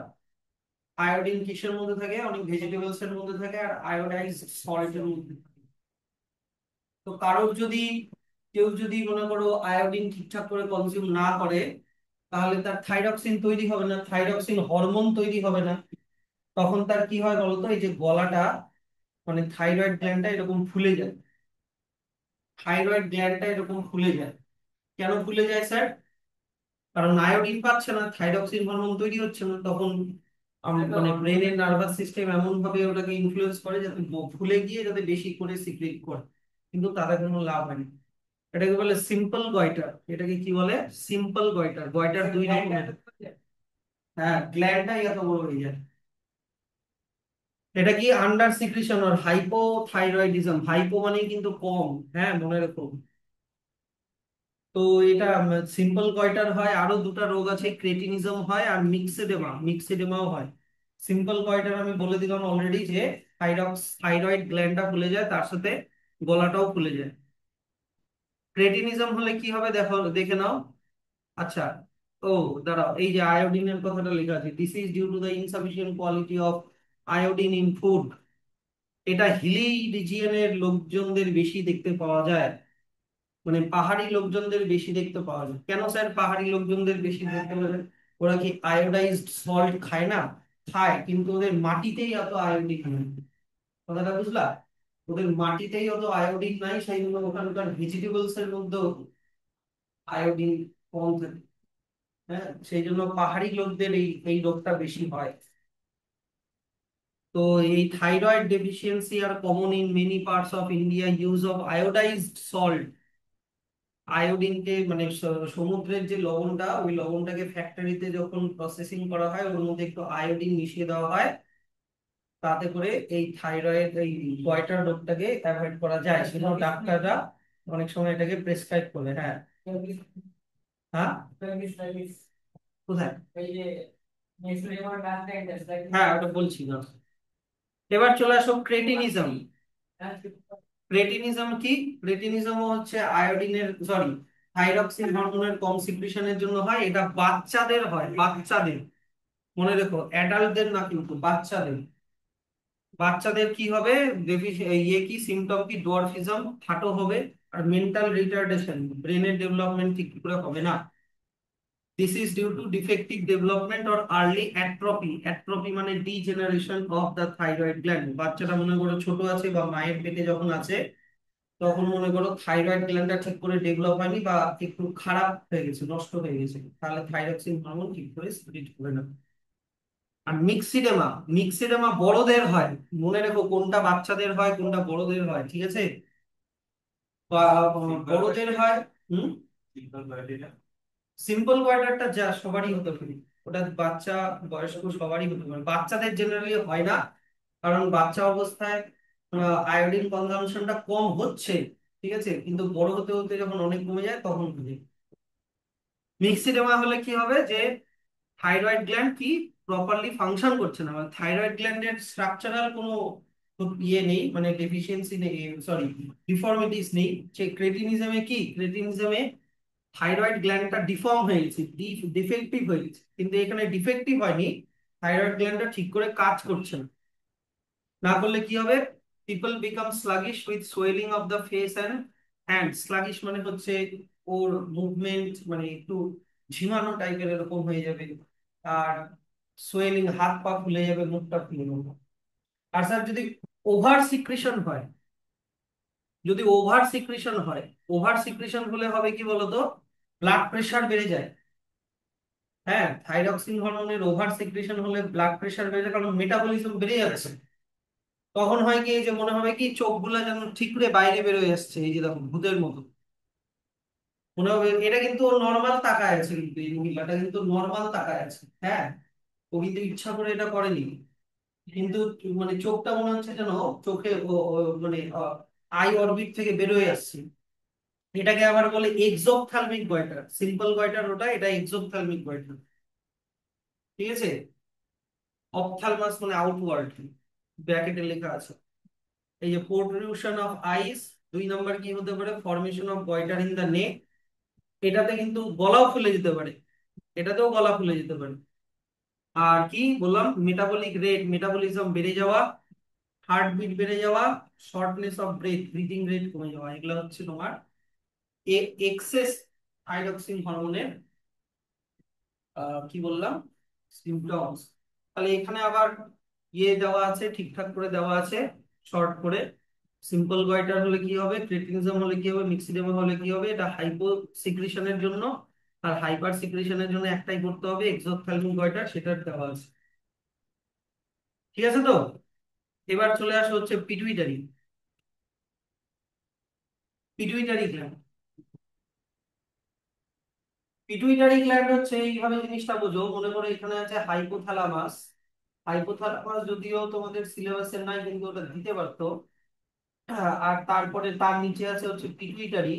আয়োডিন কিসের মধ্যে থাকে? অনেক ভেজিটেবলস এর মধ্যে থাকে, আর আয়োডাইজড সল্টের মধ্যে থাকে। তো কারোর যদি, কেউ যদি মনে করো আয়োডিন ঠিকঠাক করে কনজিউম না করে, তাহলে তার থাইরক্সিন তৈরি হবে না, থাইরক্সিন হরমোন তৈরি হবে না। তখন তার কি হয় বলতো? এই যে গলাটা, মানে থাইরয়েড গ্ল্যান্ডটা এরকম ফুলে যায়, থাইরয়েড গ্ল্যান্ডটা এরকম ফুলে যায়। কেন ফুলে যায় স্যার? কারণ আয়োডিন পাচ্ছে না, থাইরক্সিন হরমোন তৈরি হচ্ছে না। তখন মানে ব্রেনের নার্ভাস সিস্টেম এমন ভাবে ওটাকে ইনফ্লুয়েন্স করে যাতে ফুলে গিয়ে যাতে বেশি করে সিক্রেট করে, কিন্তু তাদের কোনো লাভ হয় না। এটাকে বলে সিম্পল গয়টার। এটাকে কি বলে? Simple goitre. গয়টার দুই রকমের। হ্যাঁ, গ্ল্যান্ডটাই এত বড় হয়ে যায়। এটা কি আন্ডার সিক্রিশন আর হাইপোথাইরয়েডিজম। হাইপো মানে কিন্তু কম, হ্যাঁ মনে রাখো। তো এটা সিম্পল গয়টার হয়। আরো দুটো রোগ আছে, ক্রেটিনিজম হয় আর মিক্সেডেমা, মিক্সেডেমাও হয়। সিম্পল গয়টার আমি বলে দিলাম অলরেডি, যে থাইরয়েড গ্ল্যান্ডটা ফুলে যায়, তার সাথে গলাটাও ফুলে যায়। ক্রেটিনিজম হলে কি হবে দেখো, দেখে নাও। আচ্ছা, ও দাঁড়াও, এই যে আয়োডিনের কথাটা লেখা আছে, this is due to the insufficient quality of iodine in food. এটা হিলি রিজিয়নের লোকজনদের বেশি দেখতে পাওয়া যায়, মানে পাহাড়ি লোকজনদের বেশি দেখতে পাওয়া যায়। কেন স্যার পাহাড়ি লোকজনদের বেশি দেখতে পাওয়া যায়? ওরা কি আয়োডাইজড সল্ট খায় না? খায়, কিন্তু ওদের মাটিতেই অত আয়োডিন নেই। কথাটা বুঝলা? ওদের মাটিতেই অত আয়োডিন নাই, সেই জন্য ওখানকার ভেজিটেবলস এর মধ্যেও আয়োডিন কম থাকে। হ্যাঁ, সেই জন্য পাহাড়ি লোকদের এই এই রোগটা বেশি হয়। তো এই থাইরয়েড ডেফিসিয়েন্সি আর common in many parts of India. Use of iodised salt, আয়োডিনকে মানে সমুদ্রের যে লবণটা, ওই লবণটাকে ফ্যাক্টরিতে যখন প্রসেসিং করা হয়, ওর মধ্যে একটু আয়োডিন মিশিয়ে দেওয়া হয়, তাতে করে এই থাইরয়েড, এই গয়টার রোগটাকে অ্যাভয়েড করা যায়। সেজন্য ডাক্তাররা অনেক সময় এটাকে প্রেসক্রাইব করে। হ্যাঁ, হ্যাঁ, কোথায়? হ্যাঁ, ওটা বলছি না। এবার চলে আসো ক্রেটিনিজম। ক্রেটিনিজম কি? ক্রেটিনিজম হচ্ছে আয়োডিনের, সরি, থাইরক্সিন হরমোনের কম সিক্রিশনের জন্য হয়। এটা বাচ্চাদের হয়, বাচ্চাদের। মনে রেখো, অ্যাডাল্টদের না, কিন্তু বাচ্চাদের। বাচ্চাদের কি হবে? ইয়ে কি সিমটম কি? ডোয়ার্ফিজম, খাটো হবে, আর মেন্টাল রিটার্ডেশন, ব্রেনের ডেভেলপমেন্ট ঠিক করে হবে না। This is due to defective development or early atrophy. Atrophy মানে degeneration of the thyroid gland. বাচ্চাটা মনে করো ছোট আছে বা মায়ের পেটে যখন আছে, তখন মনে করো থাইরয়েড গ্ল্যান্ডটা ঠিক করে ডেভেলপ হয়নি বা একটু খারাপ হয়ে গেছে, নষ্ট হয়ে গেছে, তাহলে থাইরক্সিন হরমোন ঠিক করে সিক্রিট হবে না। আর মিক্সিডেমা, মিক্সিডেমা বড়দের হয়। মনে রেখো, কোনটা বাচ্চাদের হয় কোনটা বড়দের হয়, ঠিক আছে? বা বড়দের হয়। হুম, সিম্পল গয়টারটা যা সবারই হতে পারে, ওটা বাচ্চা বয়স্ক সবারই হতে পারে। বাচ্চাদের জেনারেলি হয় না, কারণ বাচ্চা অবস্থায় আয়োডিন কনজাম্পশনটা কম হচ্ছে, ঠিক আছে, কিন্তু বড় হতে হতে যখন অনেক কমে যায় তখন হয়। মিক্সিডেমা হলে কি হবে? যে থাইরয়েড গ্ল্যান্ড কি প্রপারলি ফাংশন করছে না, মানে থাইরয়েড গ্ল্যান্ডের স্ট্রাকচারাল কোনো ইয়ে নেই, মানে ডেফিসিয়েন্সি নেই, সরি, ডিফর্মিটিস নেই। সে ক্রেটিনিজমে কি, ক্রেটিনিজমে থাইরয়েড গ্ল্যান্ডটা ডিফর্ম হয়ে গেছে, ডিফেক্টিভ হয়ে গেছে, কিন্তু এখানে ডিফেক্টিভ হয়নি, থাইরয়েড গ্ল্যান্ডটা ঠিক করে কাজ করছে না। না করলে কি হবে? People become sluggish with swelling of the face and hand. Sluggish মানে হচ্ছে ওর মুভমেন্ট মানে একটু ঝিমানো টাইপের এরকম হয়ে যাবে। আর সোয়েলিং, হাত পা ফুলে যাবে, মুখটা ফুলে যাবে। আর স্যার যদি ওভার সিক্রেশন হয়, যদি ওভার সিক্রেশন হয়, ওভার সিক্রেশন হলে হবে কি বলতো, ব্লাড প্রেশার বেড়ে যায়। হ্যাঁ, থাইরক্সিন হরমোনের ওভার সিক্রেশন হলে ব্লাড প্রেশার বেড়ে যায়, কারণ মেটাবলিজম বেড়ে যাচ্ছে। তখন হয় কি, এই যে মনে হবে কি চোখগুলো যেন ঠিকরে বাইরে বেরোয় আসছে, এই যে দেখো ভূতের মতো মনে হবে। এটা কিন্তু নর্মাল তাকায় আছে, কিন্তু এই মহিলাটা কিন্তু নর্মাল তাকায় আছে। হ্যাঁ, ও কিন্তু ইচ্ছা করে এটা করেনি। কিন্তু মানে চোখটা মনে হচ্ছে যেন চোখে মানে আই অরবিট থেকে বেরোয় আসছে। এটাকে আবার বলে এক্সোপথ্যালমিক গয়টার। সিম্পল গয়টার ওটা, এটা এক্সোপথ্যালমিক গয়টার। ঠিক আছে। অপথ্যালমাস মানে আউটওয়ার্ড, ব্র্যাকেটে লেখা আছে। এই যে প্রোট্রুশন অফ আইস, 2 নম্বর কি হতে পারে, formation of goitre in the neck. এটাতে কিন্তু গলাও ফুলে যেতে পারে, এটাতেও গলা ফুলে যেতে পারে। আর কি বললাম, মেটাবলিক রেট, মেটাবলিজম বেড়ে যাওয়া, হার্টবিট বেড়ে যাওয়া, shortness of breadth, breathing rate কমে যাওয়া, এগুলো হচ্ছে তোমার এক্সেস থাইরক্সিন হরমোনের কি বললাম, সিমটমস। তাহলে এখানে আবার ইয়ে দেওয়া আছে, ঠিকঠাক করে দেওয়া আছে শর্ট করে। সিম্পল গয়টার হলে কি হবে, ক্রেটিনিজম হলে কি হবে, মিক্সিডেমা হলে কি হবে, এটা হাইপো সিক্রেশনের জন্য। আর হাইপার সিক্রেশনের জন্য একটাই করতে হবে, এক্সোথ্যালমিক গয়টার, সেটা দেওয়া আছে। ঠিক আছে তো। এবার চলে আসো হচ্ছে pituitary. Pituitary gland, pituitary gland হচ্ছে এইভাবে জিনিসটা বোঝো, মনে করো এখানে আছে হাইপোথ্যালামাস। হাইপোথ্যালামাস যদিও তোমাদের সিলেবাসে নাই, কিন্তু ওটা দিতে পারতো। আর তারপরে তার নিচে আছে হচ্ছে পিটুইটারি,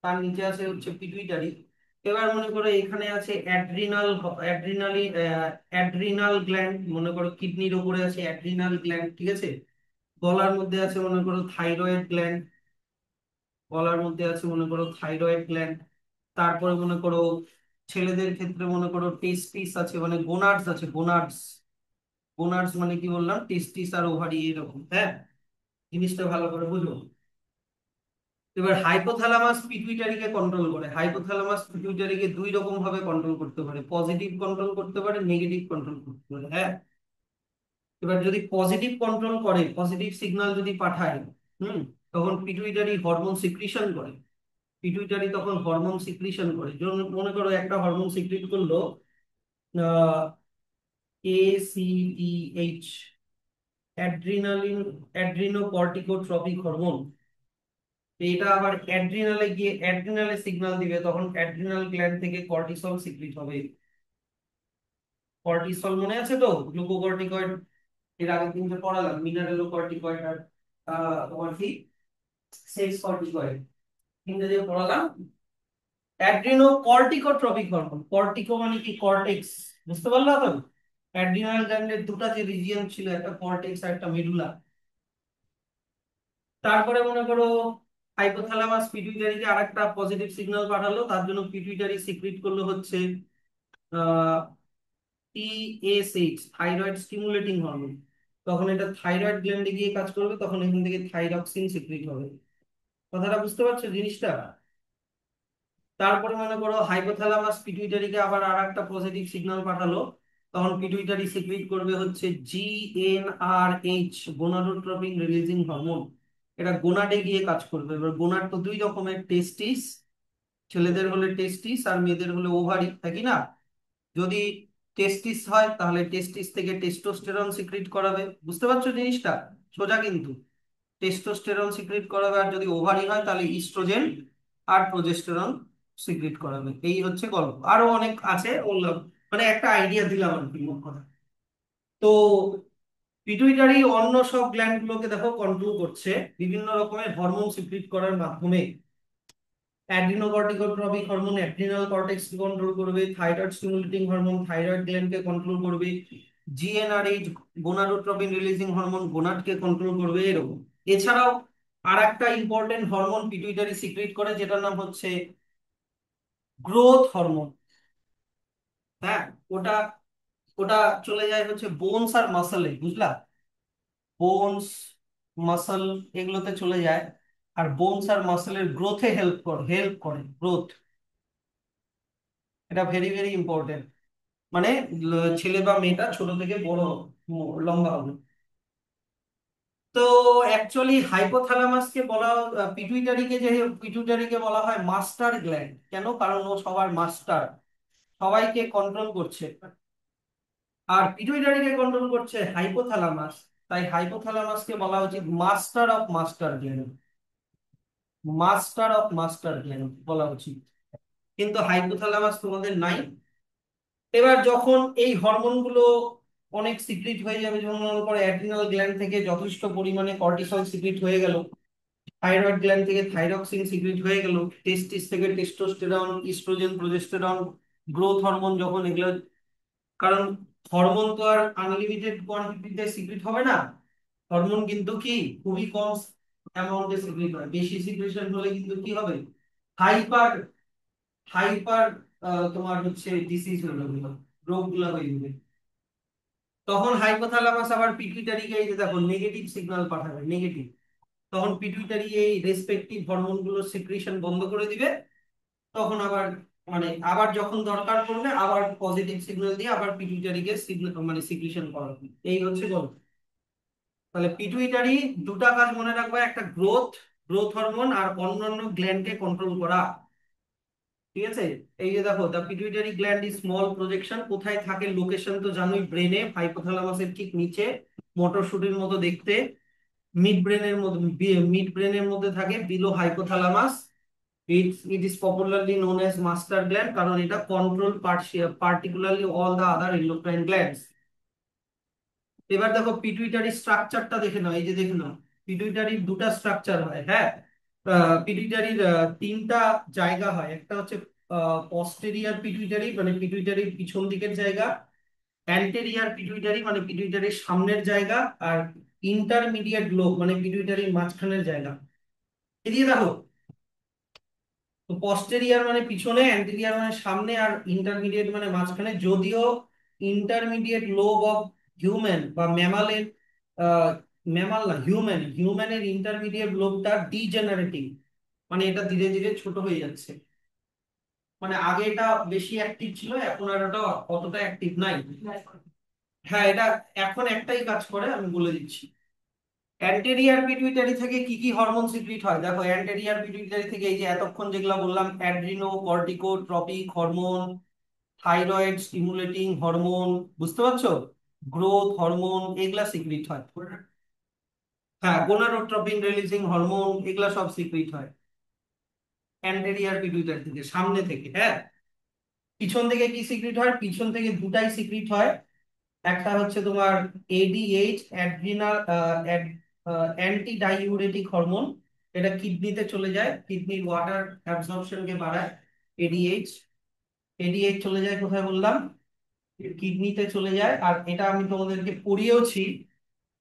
তার নিচে আছে হচ্ছে পিটুইটারি। এবার মনে করো এখানে আছে অ্যাড্রিনাল, অ্যাড্রিনালি অ্যাড্রিনাল গ্ল্যান্ড, মনে করো কিডনির উপরে আছে অ্যাড্রিনাল গ্ল্যান্ড। ঠিক আছে। গলার মধ্যে আছে মনে করো থাইরয়েড গ্ল্যান্ড, গলার মধ্যে আছে মনে করো থাইরয়েড গ্ল্যান্ড। তারপরে মনে করো ছেলেদের ক্ষেত্রে মনে করো টেস্টিস আছে, মানে গোনাডস আছে, গোনাডস। গোনাডস মানে কি বললাম, টেস্টিস আর ওভারি এরকম। হ্যাঁ, জিনিসটা ভালো করে বুঝো। এবার হাইপোথ্যালামাস পিটুইটারিকে কন্ট্রোল করে, হাইপোথ্যালামাস পিটুইটারিকে 2 রকম ভাবে কন্ট্রোল করতে পারে, পজিটিভ কন্ট্রোল করতে পারে, নেগেটিভ কন্ট্রোল করতে পারে। হ্যাঁ, এবার যদি পজিটিভ কন্ট্রোল করে, পজিটিভ সিগন্যাল যদি পাঠায়, হুম, তখন পিটুইটারি হরমোন সিক্রিশন করে। পিটুইটারি তখন হরমোন সিক্রিশন করে, যেমন মনে করো একটা হরমোন সিক্রিট করলো ACTH, অ্যাড্রিনালিন, অ্যাড্রিনোকর্টিকোট্রপিক হরমোন। এটা আবার অ্যাড্রিনালে গিয়ে অ্যাড্রিনালে সিগন্যাল দিবে, তখন অ্যাড্রিনাল গ্ল্যান্ড থেকে কর্টিসল সিক্রিট হবে। কর্টিসল মনে আছে তো, গ্লুকোকর্টিকয়েড, এর আগের দিন যে পড়ালাম, মিনারেলো কর্টিকয়েড আর তোমার কি সেক্স কর্টিকয়েড, ইংরেজি পড়ালাম। অ্যাড্রিনোকর্টিকোট্রপিক হরমোন, কর্টিকো মানে কি কর্টেক্স, বুঝতে পারলা তো। অ্যাড্রিনাল গ্ল্যান্ডের দুটা যে রিজিয়ন ছিল, একটা কর্টেক্স আর একটা মেডুলা। তারপরে মনে করো হাইপোথ্যালামাস পিটুইটারিকে আরেকটা পজিটিভ সিগন্যাল পাঠালো, তার জন্য পিটুইটারি সিক্রিট করলো হচ্ছে টিএসএইচ, থাইরয়েড স্টিমুলেটিং হরমোন। তখন এটা থাইরয়েড গ্ল্যান্ডে গিয়ে কাজ করবে, তখন এখান থেকে থাইরক্সিন সিক্রিট হবে। কথাটা বুঝতে পারছো জিনিসটা। তারপরে মনে করো হাইপোথ্যালামাস পিটুইটারিকে আবার আর একটা পজিটিভ সিগন্যাল পাঠালো, তখন পিটুইটারি সিক্রিট করবে হচ্ছে GnRH, গোনাডোট্রপিন রিলিজিং হরমোন। এটা গোনাডে গিয়ে কাজ করবে। এবার গোনাড তো 2 রকমের, টেস্টিস, ছেলেদের হলে টেস্টিস আর মেয়েদের হলে ওভারি, তাই না। যদি টেস্টিস হয় তাহলে টেস্টিস থেকে টেস্টোস্টেরন সিক্রিট করাবে, বুঝতে পারছো জিনিসটা, সোজা কিন্তু। টেস্টোস্টেরন সিক্রিট করাবে, আর যদি ওভারি হয় তাহলে ইস্ট্রোজেন আর প্রোজেস্টেরন সিক্রিট করাবে। এই হচ্ছে গল্প, আরো অনেক আছে বললাম, মানে একটা আইডিয়া দিলাম আর কি মোট কথা। তো পিটুইটারি অন্য সব গ্ল্যান্ড গুলোকে দেখো কন্ট্রোল করছে বিভিন্ন রকমের হরমোন সিক্রিট করার মাধ্যমে। Adrenocorticotropic hormone adrenal cortex control করবে, থাইরয়েড স্টিমুলেটিং হরমোন থাইরয়েড গ্ল্যান্ডকে কন্ট্রোল করবে, জিএনআরএইচ গোনাডোট্রপিন রিলিজিং হরমোন গোনাডকে কন্ট্রোল করবে, এরকম। এছাড়াও আর একটা ইম্পর্টেন্ট হরমোন পিটুইটারি সিক্রিট করে, যেটার নাম হচ্ছে গ্রোথ হরমোন। হ্যাঁ, ওটা ওটা চলে যায় হচ্ছে বোনস আর মাসেলে, বুঝলা। বোনস, মাসল, এগুলোতে চলে যায়। আর বোনস আর মাসেলের গ্রোথে হেল্প করে গ্রোথ। এটা ভেরি ভেরি ইম্পর্টেন্ট। মানে ছেলে বা মেয়েটা ছোট থেকে বড় লম্বা হবে। তো অ্যাকচুয়ালি হাইপোথ্যালামাসকে বলা, পিটুইটারিকে বলা হয় মাস্টার গ্ল্যান্ড। কেন? কারণ ও সবার মাস্টার, সবাইকে কন্ট্রোল করছে। আর পিটুইটারিকে কন্ট্রোল করছে হাইপোথ্যালামাস। তাই হাইপোথ্যালামাসকে বলা উচিত master of master gland, master of master gland বলা উচিত। কিন্তু হাইপোথ্যালামাস তোমাদের নাই। এবার যখন এই হরমোনগুলো অনেক সিক্রিট হয়ে যাবে, যেমন মনে করো অ্যাড্রিনাল গ্ল্যান্ড থেকে যথেষ্ট পরিমাণে কর্টিসল সিক্রিট হয়ে গেল, থাইরয়েড গ্ল্যান্ড থেকে থাইরক্সিন সিক্রিট হয়ে গেল, টেস্টিস থেকে testosterone, oestrogen, progesterone, growth hormone, যখন এগুলো, কারণ হরমোন তো আর আনলিমিটেড কোয়ান্টিটিতে সিক্রিট হবে না। হরমোন কিন্তু কি খুবই কম অ্যামাউন্টে সিক্রিট হয়। বেশি সিক্রেশন হলে কিন্তু কি হবে, হাইপার হাইপার তোমার হচ্ছে ডিসিজ হয়ে যাবে, রোগগুলো হয়ে যাবে। তখন হাইপোথ্যালামাস আবার পিটুইটারিকে, এই যে দেখো নেগেটিভ সিগন্যাল পাঠাবে, নেগেটিভ। তখন পিটুইটারি এই রেসপেক্টিভ হরমোন গুলো সিক্রিশন বন্ধ করে দিবে। তখন আবার মানে আবার যখন দরকার পড়বে আবার পজিটিভ সিগন্যাল দিয়ে আবার পিটুইটারিকে সিগন্যাল মানে সিক্রিশন করাবে। এই হচ্ছে গল্প। তাহলে পিটুইটারি দুটা কাজ মনে রাখবে, একটা গ্রোথ, গ্রোথ হরমোন, আর অন্যান্য গ্ল্যান্ডকে কন্ট্রোল করা। ঠিক আছে? এই যে দেখো, the pituitary gland is small projection. কোথায় থাকে লোকেশন তো জানোই, ব্রেনে, হাইপোথ্যালামাসের ঠিক নিচে, মটরশুটির মতো দেখতে। মিড ব্রেনের মধ্যে থাকে, below hypothalamus. It is popularly known as master gland, কারণ এটা control particularly all the other endocrine glands. এবার দেখো পিটুইটারি স্ট্রাকচারটা দেখে নাও, এই যে দেখে নাও, পিটুইটারির দুটা স্ট্রাকচার হয়, হ্যাঁ। পিটুইটারির তিনটা জায়গা হয়। একটা হচ্ছে পস্টেরিয়ার পিটুইটারি, মানে পিটুইটারির পিছন দিকের জায়গা। অ্যান্টেরিয়ার পিটুইটারি, মানে পিটুইটারির সামনের জায়গা। আর ইন্টারমিডিয়েট লোব, মানে পিটুইটারির মাঝখানের জায়গা। এদিকে দেখো, তো পস্টেরিয়ার মানে পিছনে, অ্যান্টেরিয়ার মানে সামনে, আর ইন্টারমিডিয়েট মানে মাঝখানে। যদিও ইন্টারমিডিয়েট লোব অফ হিউম্যান বা ম্যামালের, ম্যামাল না, হিউম্যানের ইন্টারমিডিয়েট লোবটা ডিজেনারেটিং, মানে এটা ধীরে ধীরে ছোট হয়ে যাচ্ছে। মানে আগে এটা বেশি অ্যাক্টিভ ছিল, এখন আর এটা অতটা অ্যাক্টিভ নাই। হ্যাঁ, এটা এখন একটাই কাজ করে, আমি বলে দিচ্ছি। অ্যান্টেরিয়ার পিটুইটারি থেকে কি কি হরমোন সিক্রিট হয় দেখো। অ্যান্টেরিয়ার পিটুইটারি থেকে এই যে এতক্ষণ যেগুলো বললাম, Adreno corticotropic hormone, thyroid stimulating hormone, বুঝতে পারছো, গ্রোথ হরমোন, এগুলা সিক্রিট হয়। হ্যাঁ, গোনাডোট্রপিন রিলিজিং হরমোন, এগুলা সব সিক্রিট হয় অ্যান্টেরিয়ার পিটুইটারি থেকে, সামনে থেকে। হ্যাঁ, পিছন থেকে কি সিক্রিট হয়? পিছন থেকে দুটাই সিক্রিট হয়। একটা হচ্ছে তোমার ADH, adrenal anti diuretic hormone. এটা কিডনিতে চলে যায়, কিডনির ওয়াটার অ্যাবজর্পশনকে বাড়ায়। এডিএইচ, এডিএইচ চলে যায় কোথায় বললাম, কিডনিতে চলে যায়। আর এটা আমি তোমাদেরকে পড়িয়েওছি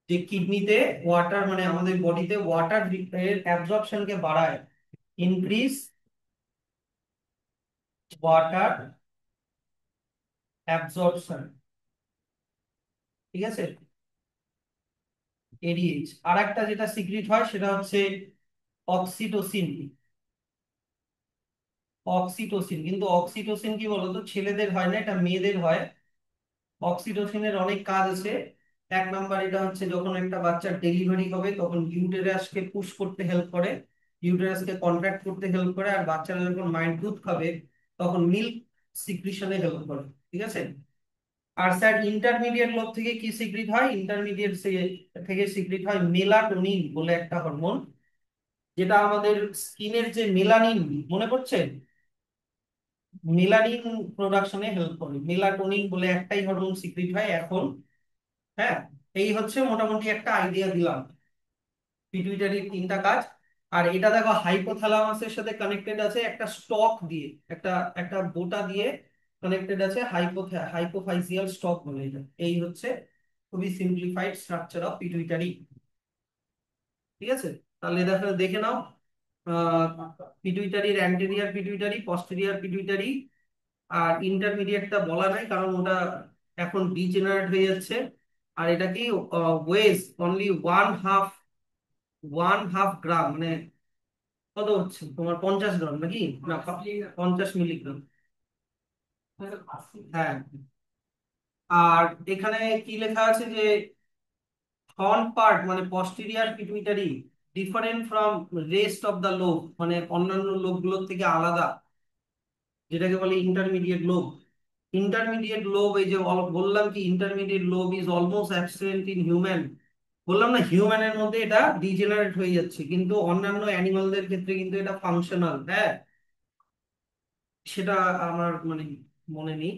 যে কিডনিতে ওয়াটার, মানে আমাদের বডিতে ওয়াটার এর অ্যাবজর্পশনকে বাড়ায়। ইনক্রিজ ওয়াটার অ্যাবজর্পশন, ঠিক আছে, এডিএইচ। আর একটা যেটা সিক্রিট হয় সেটা হচ্ছে অক্সিটোসিন। অক্সিটোসিন, কিন্তু অক্সিটোসিন কি বলতো, ছেলেদের হয় না, এটা মেয়েদের হয়। অক্সিটোসিনের অনেক কাজ আছে। এক নাম্বার, এটা হচ্ছে যখন একটা বাচ্চার ডেলিভারি হবে তখন ইউটেরাসকে পুশ করতে হেল্প করে, ইউটেরাসকে কন্ট্রাক্ট করতে হেল্প করে। আর বাচ্চারা যখন মায়ের দুধ খাবে তখন মিল্ক সিক্রিশনে হেল্প করে। ঠিক আছে? আর স্যার ইন্টারমিডিয়েট লোব থেকে কি সিক্রিট হয়? ইন্টারমিডিয়েট থেকে সিক্রিট হয় মেলাটোনিন বলে একটা হরমোন, যেটা আমাদের স্কিনের যে মেলানিন, মনে পড়ছে, মেলানিন প্রোডাকশনে হেল্প করে। মেলাটোনিন বলে একটাই হরমোন সিক্রিট হয় এখন। হ্যাঁ, এই হচ্ছে মোটামুটি একটা আইডিয়া দিলাম পিটুইটারির তিনটা কাজ। আর এটা দেখো হাইপোথ্যালামাসের সাথে কানেক্টেড আছে একটা স্টক দিয়ে, একটা একটা বোটা দিয়ে কানেক্টেড আছে, হাইপোফাইসিয়াল স্টক বলে এটা। এই হচ্ছে খুবই সিম্পলিফাইড স্ট্রাকচার অফ পিটুইটারি। ঠিক আছে? তাহলে দেখো, দেখে নাও, পিটুইটারির অ্যান্টেরিয়ার পিটুইটারি, পস্টেরিয়ার পিটুইটারি, আর ইন্টারমিডিয়েটটা বলা নাই কারণ ওটা এখন ডিজেনারেট হয়ে যাচ্ছে। আর এটা কি weighs only one half gram, মানে কত হচ্ছে তোমার, 50 গ্রাম নাকি না, 50 মিলিগ্রাম। হ্যাঁ, আর এখানে কি লেখা আছে যে ফ্রন্ট পার্ট মানে posterior pituitary different from rest of the lobe, মানে অন্যান্য লোবগুলোর থেকে আলাদা, যেটাকে বলে ইন্টারমিডিয়েট লোব। ইন্টারমিডিয়েট লোব, এই যে বললাম কি intermediate lobe is almost absent in human. বললাম না হিউম্যানের মধ্যে এটা ডিজেনারেট হয়ে যাচ্ছে, কিন্তু অন্যান্য অ্যানিমালদের ক্ষেত্রে কিন্তু এটা ফাংশনাল। হ্যাঁ, সেটা আমার মানে মনে নেই।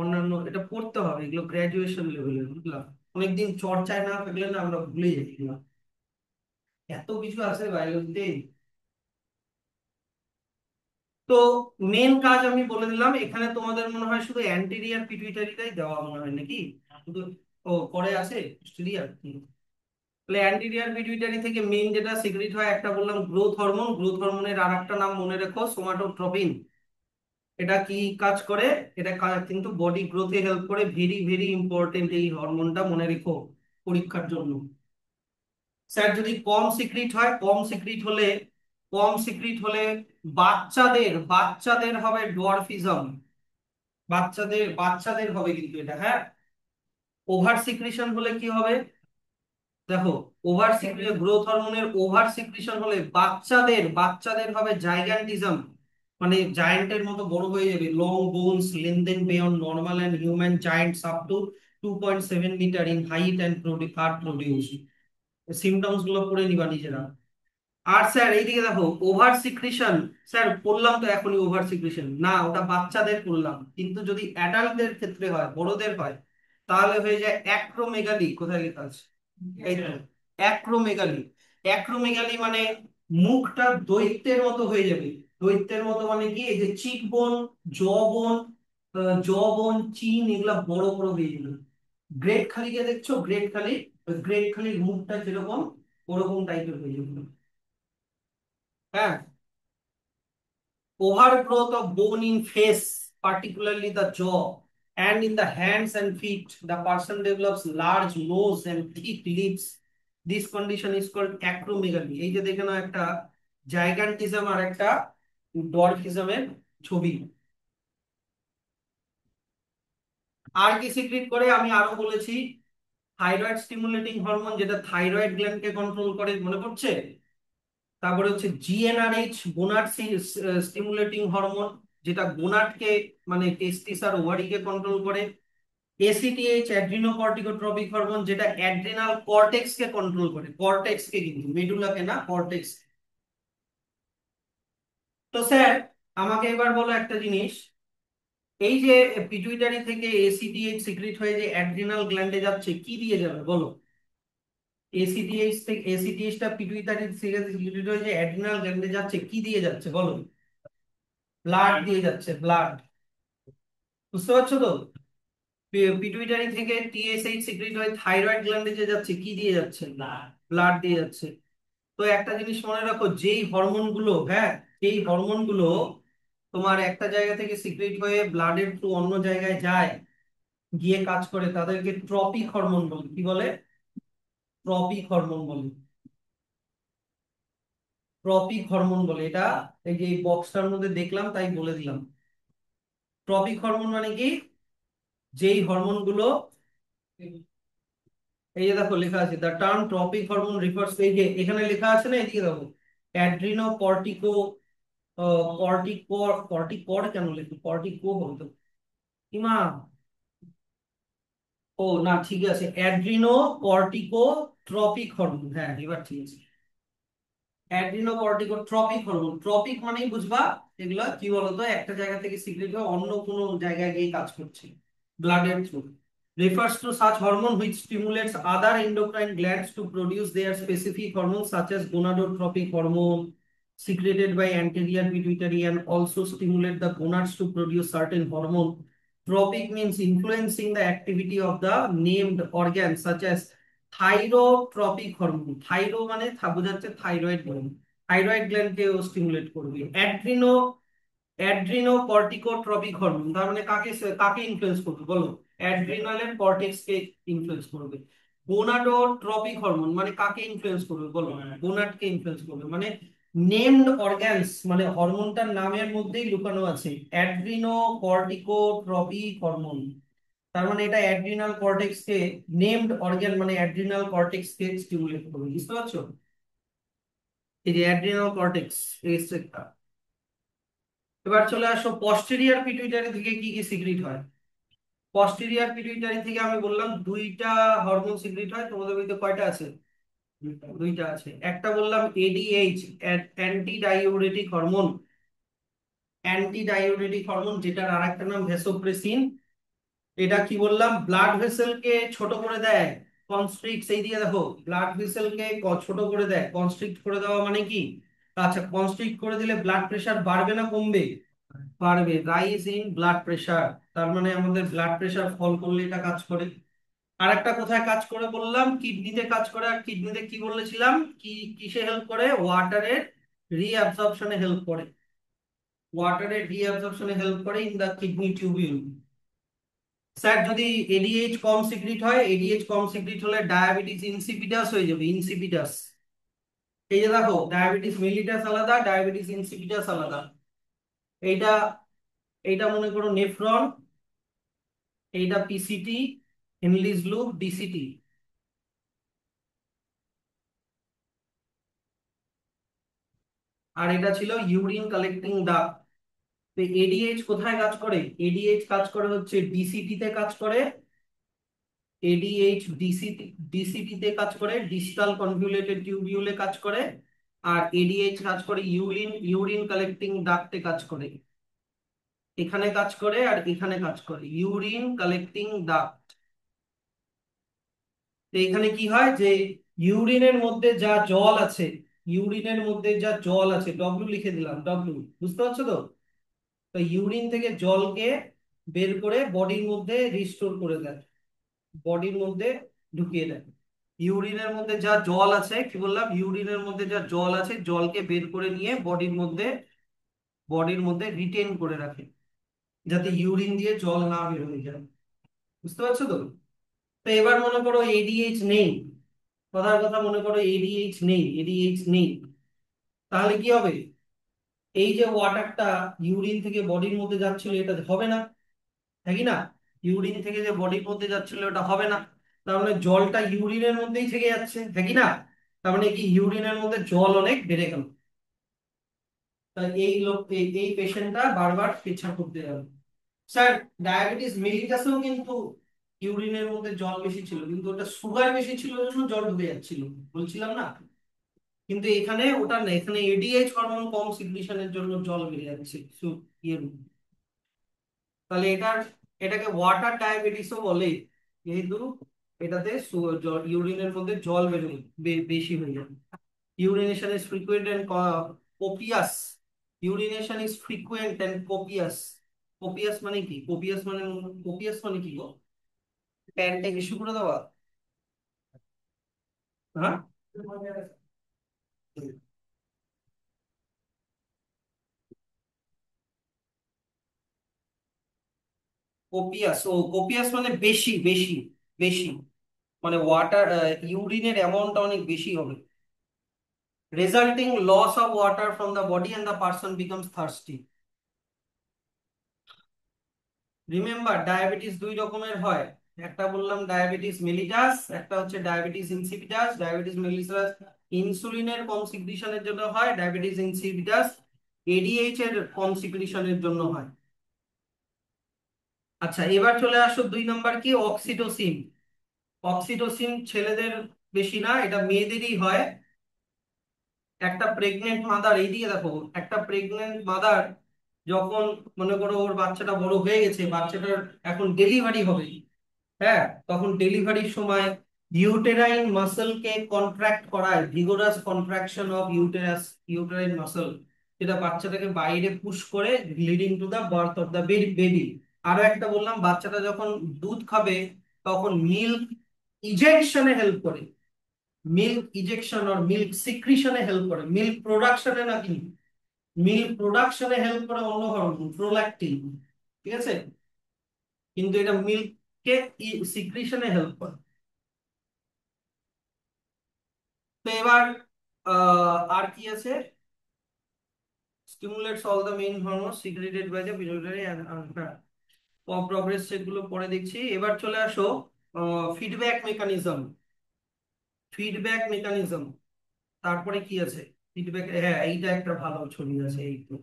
অন্যান্য এটা পড়তে হবে, এগুলো গ্রাজুয়েশন লেভেলের, বুঝলাম। অনেকদিন চর্চায় না থাকলে না আমরা ভুলে যাই এগুলো। এত কিছু আছে বায়োলজিতে। তো মেন কাজ আমি বলে দিলাম। এখানে তোমাদের মনে হয় শুধু অ্যান্টেরিয়র পিটুইটারিটাই দেওয়া মনে হয় নাকি? শুধু ও পরে আছে পোস্টেরিয়র। তাহলে অ্যান্টেরিয়র পিটুইটারি থেকে মেন যেটা সিক্রেট হয়, একটা বললাম গ্রোথ হরমোন। গ্রোথ হরমোনের আর একটা নাম মনে রেখো, সোমাটোট্রপিন। এটা কি কাজ করে? এটা কিন্তু বডি গ্রোথে হেল্প করে। ভেরি ভেরি ইম্পর্টেন্ট এই হরমোনটা, মনে রেখো পরীক্ষার জন্য। স্যার যদি কম সিক্রিট হয়, কম সিক্রিট হলে বাচ্চাদের বাচ্চাদের হবে ডোয়ার্ফিজম। বাচ্চাদের হবে কিন্তু এটা, হ্যাঁ। ওভার সিক্রিশন হলে কি হবে? দেখো, ওভার সিক্রিশন, গ্রোথ হরমোনের ওভার সিক্রিশন হলে বাচ্চাদের হবে জাইগান্টিজম, মানে জায়ান্টের মতো বড় হয়ে যাবে। Long bones, lengthen beyond normal and human giants up to 2.7 metre in height and produce. Symptoms গুলো পড়ে নিবা নিজেরা। আর স্যার এইদিকে দেখো, ওভার সিক্রিশন। স্যার বললাম তো এখনই, ওভার সিক্রিশন না, ওটা বাচ্চাদের করলাম। কিন্তু যদি অ্যাডাল্টদের ক্ষেত্রে হয়, বড়দের হয়, তাহলে হয়ে যায় অ্যাক্রোমেগালি। কোথায় লেখা আছে? এই তো, অ্যাক্রোমেগালি। অ্যাক্রোমেগালি মানে মুখটা দৈত্যের মতো হয়ে যাবে। দৈত্যের মতো মানে কি, এই যে চিক বোন, জ বোন, চিন, এগুলা বড় বড় হয়ে যাবে। গ্রেট খালিকে দেখছো? গ্রেট খালি, ওই গ্রেট খালির মুখটা যেরকম, ওরকম টাইপের হয়ে যাবে। হ্যাঁ। Overgrowth of bone in face, particularly the jaw, and in the hands and feet, the person develops large nose and thick lips. This condition is called acromegaly. এই যে দেখে নাও, একটা জাইগান্টিজম আর একটা ডরফিজমের ছবি। আর কি সিক্রেট করে আমি আরো বলেছি, থাইরয়েড স্টিমুলেটিং হরমোন, যেটা থাইরয়েড গ্ল্যান্ডকে কন্ট্রোল করে, মনে পড়ছে? তারপরে হচ্ছে জিএনআরএইচ, গোনাড স্টিমুলেটিং হরমোন, যেটা গোনাডকে মানে টেস্টিস আর ওভারিকে কন্ট্রোল করে। এসিটিএইচ, অ্যাড্রিনোকর্টিকোট্রপিক হরমোন, যেটা অ্যাড্রিনাল কর্টেক্স কে কন্ট্রোল করে। কর্টেক্স কে, কিন্তু মেডুলাকে না, কর্টেক্স। তো স্যার আমাকে এবার বলো একটা জিনিস, এই যে পিটুইটারি থেকে এসিটিএইচ সিক্রিট হয়ে যে অ্যাড্রিনাল গ্ল্যান্ডে যাচ্ছে, কি দিয়ে যাবে বলো? এসিটিএইচটা পিটুইটারি থেকে সিক্রিট হয়ে যে অ্যাড্রিনাল গ্ল্যান্ডে যাচ্ছে, কি দিয়ে যাচ্ছে বলো? ব্লাড দিয়ে যাচ্ছে, ব্লাড। বুঝতে পারছো তো? পিটুইটারি থেকে টিএসএইচ সিক্রেট হয়ে থাইরয়েড গ্ল্যান্ডে যে যাচ্ছে, কি দিয়ে যাচ্ছে? ব্লাড দিয়ে যাচ্ছে। তো একটা জিনিস মনে রাখো, যেই হরমোন গুলো, হ্যাঁ, এই হরমোন গুলো তোমার একটা জায়গা থেকে সিক্রেট হয়ে ব্লাডের থ্রু অন্য জায়গায় যায়, গিয়ে কাজ করে, তাদেরকে ট্রপিক হরমোন বলে। কি বলে? ট্রপিক হরমোন বলে। ট্রপিক হরমোন বলে এটা। এই যে এই বক্সটার মধ্যে দেখলাম তাই বলে দিলাম। ট্রপিক হরমোন মানে কি? যেই হরমোন গুলো, এই যে দেখো লেখা আছে, the term tropic hormone refers, এই যে এখানে লেখা আছে না, এদিকে দেখো, অ্যাড্রিনো কর্টিকো, কর্টিকর কেন লেখো, কর্টিকো বলতো ইমা। ও না, ঠিক আছে, অ্যাড্রিনো কর্টিকো ট্রপিক হরমোন, হ্যাঁ এবার ঠিক আছে। অ্যাড্রিনোকর্টিকোট্রপিক হরমোন, ট্রপিক মানেই বুঝবা এগুলা কি বলতো, একটা জায়গা থেকে সিক্রেট হয়ে অন্য কোনো জায়গায় গিয়ে কাজ করছে ব্লাডের through. Refers to such hormone which stimulates other endocrine glands to produce their specific hormones such as gonadotropic hormone secreted by anterior pituitary and also stimulate the gonads to produce certain hormone. Tropic means influencing the activity of the named organs such as thyrotropic hormone. Thyro মানে বোঝাচ্ছে thyroid gland, thyroid গ্ল্যান্ডকে stimulate করবে। Adrenocorticotropic hormone, তার মানে কাকে কাকে influence করবে বলো? অ্যাড্রিনালের cortex কে influence করবে। গোনাডোট্রপিক হরমোন মানে কাকে ইনফ্লুয়েন্স করবে বলো? গোনাডকে ইনফ্লুয়েন্স করবে। মানে নেমড অর্গানস, মানে হরমোনটার নামের মধ্যেই লুকানো আছে অ্যাড্রিনোকর্টিকোট্রপিক হরমোন। তার মানে এটা অ্যাড্রিনাল কর্টেক্স কে, নেমড অর্গান মানে অ্যাড্রিনাল কর্টেক্স কে স্টিমুলেট করবে, বুঝতে পারছো? এই যে অ্যাড্রিনাল কর্টেক্স এই সেটটা। এবার চলে আসো পস্টেরিয়র পিটুইটারি থেকে কি কি সিক্রিট হয়। পস্টেরিয়র পিটুইটারি থেকে আমি বললাম দুইটা হরমোন সিক্রিট হয়, তোমাদের মধ্যে কয়টা আছে? দুইটা আছে। একটা বললাম ADH, anti diuretic hormone, anti diuretic hormone, যেটার আরেকটা নাম ভ্যাসোপ্রেসিন। এটা কি বললাম, ব্লাড ভেসেলকে ছোট করে দেয়, কনস্ট্রিক্ট, এই দিয়ে দেখো, ব্লাড ভেসেলকে ছোট করে দেয়। কনস্ট্রিক্ট করে দেওয়া মানে কি? আচ্ছা, কনস্ট্রিক্ট করে দিলে ব্লাড প্রেশার বাড়বে না কমবে? বাড়বে, রাইজ ইন ব্লাড প্রেশার। তার মানে আমাদের ব্লাড প্রেশার ফল করলে এটা কাজ করে। আর একটা কোথায় কাজ করে বললাম, কিডনিতে কাজ করে। আর কিডনিতে কি বলেছিলাম, কি কিসে হেল্প করে? ওয়াটারের রিঅ্যাবজর্পশনে হেল্প করে। ওয়াটারের রিঅ্যাবজর্পশনে হেল্প করে in the kidney tubule. Sir যদি এডিএইচ কম সিক্রিট হয়, এডিএইচ কম সিক্রিট হলে ডায়াবেটিস ইনসিপিটাস হয়ে যাবে, ইনসিপিটাস। এই যে দেখো, ডায়াবেটিস মেলিটাস আলাদা, ডায়াবেটিস ইনসিপিটাস আলাদা। এইটা, এইটা মনে করো নেফ্রন, এইটা পিসিটি, হেনলিজ লুপ, ডিসিটি। আর এটা ছিল ইউরিন কালেক্টিং ডাক্ট। তো এডিএইচ কোথায় কাজ করে? এডিএইচ কাজ করে হচ্ছে ডিসিটি তে কাজ করে। এডিএইচ ডিসিটি, ডিসিটি তে কাজ করে, ডিস্টাল কনভলিউটেড টিউবিউলে কাজ করে। আর এডিএইচ কাজ করে ইউরিন, ইউরিন কালেক্টিং ডাক্টে কাজ করে। এখানে কাজ করে আর এখানে কাজ করে, ইউরিন কালেক্টিং ডাক্ট। তো এখানে কি হয় যে ইউরিনের মধ্যে যা জল আছে, ইউরিনের মধ্যে যা জল আছে, ডব্লিউ লিখে দিলাম, ডব্লিউ, বুঝতে পারছো তো? তো ইউরিন থেকে জলকে বের করে বডির মধ্যে রিস্টোর করে দেয়, বডির মধ্যে ঢুকিয়ে দেয়। ইউরিনের মধ্যে যা জল আছে, কি বললাম, ইউরিনের মধ্যে যা জল আছে জলকে বের করে নিয়ে বডির মধ্যে, বডির মধ্যে রিটেন করে রাখে, যাতে ইউরিন দিয়ে জল না বের হয়ে যায়, বুঝতে পারছো তো? তো এবার মনে করো এডিএইচ নেই, কথার কথা মনে করো এডিএইচ নেই, এডিএইচ নেই, তাহলে কি হবে? এই যে ওয়াটারটা ইউরিন থেকে বডির মধ্যে যাচ্ছিল এটা হবে না, তাই কি না? ইউরিন থেকে যে বডির মধ্যে যাচ্ছিল ওটা হবে না। তার মানে জলটা ইউরিনের মধ্যেই থেকে যাচ্ছে, তাই কি না? তার মানে কি, ইউরিনের মধ্যে জল অনেক বেড়ে গেল। তাই এই লোক, এই পেশেন্টটা বারবার পেচ্ছাপ করতে যাবে। স্যার ডায়াবেটিস মেলিটাসেও কিন্তু ইউরিনের মধ্যে জল বেশি ছিল, কিন্তু ওটা সুগার বেশি ছিল জন্য জল ঢুকে যাচ্ছিল, বলছিলাম না? কিন্তু এখানে ওটা না, এখানে এডিএইচ হরমোন কম সিক্রিশনের জন্য জল বেড়ে যাচ্ছে ইয়ের মধ্যে। তাহলে এটার, এটাকে ওয়াটার ডায়াবেটিসও বলে, যেহেতু এটাতে ইউরিনের মধ্যে জল বেরোয়, বেশি হয়ে যায়। Urination is frequent and copious. Urination is frequent and copious. Copious মানে কি? কোপিয়াস মানে, কোপিয়াস মানে কি গো? প্যান্টে ইস্যু করে দেওয়া? হ্যাঁ, কোপিয়াস, ও কোপিয়াস মানে বেশি, বেশি, বেশি, মানে ওয়াটার, ইউরিনের অ্যামাউন্টটা অনেক বেশি হবে, resulting loss of water from the body and the person becomes thirsty. Remember diabetes দুই রকমের হয়, একটা বললাম ডায়াবেটিস মেলিটাস, একটা হচ্ছে ডায়াবেটিস ইনসিপিটাস। ডায়াবেটিস মেলিটাস ইনসুলিনের কম সিক্রিশনের জন্য হয়, ডায়াবেটিস ইনসিপিটাস এডিএইচ এর কম সিক্রিশনের জন্য হয়। আচ্ছা, এবার চলে আসো 2 নম্বর, কি অক্সিটোসিন। অক্সিটোসিন ছেলেদের বেশি না, এটা মেয়েদেরই হয়। একটা প্রেগনেন্ট মাদার, এইদিকে দেখো, একটা প্রেগনেন্ট মাদার যখন, মনে করো ওর বাচ্চাটা বড় হয়ে গেছে, বাচ্চাটার এখন ডেলিভারি হবে, হ্যাঁ, তখন ডেলিভারির সময় ইউটেরাইন মাসলকে কন্ট্রাক্ট করায়, vigorous contraction of uterus, uterine muscle, যেটা বাচ্চাটাকে বাইরে পুশ করে, leading to the birth of the baby. আরো একটা বললাম, বাচ্চাটা যখন দুধ খাবে তখন মিল্ক ইজেকশনে হেল্প করে, মিল্ক ইজেকশন আর মিল্ক সিক্রিশনে হেল্প করে, মিল্ক প্রোডাকশনে না, কিন্তু মিল্ক প্রোডাকশনে হেল্প করে অন্য হরমোন প্রোল্যাকটিন, ঠিক আছে? কিন্তু এটা মিল্ককে সিক্রিশনে হেল্প করে। তো এবার আর কি আছে? Stimulates all the main hormone secreted by the pituitary. Progress সেগুলো পরে দেখছি। এবার চলে আসো ফিডব্যাক মেকানিজম। ফিডব্যাক মেকানিজম তারপরে কি আছে? ফিডব্যাক, হ্যাঁ এইটা একটা ভালো ছবি আছে, এই তো।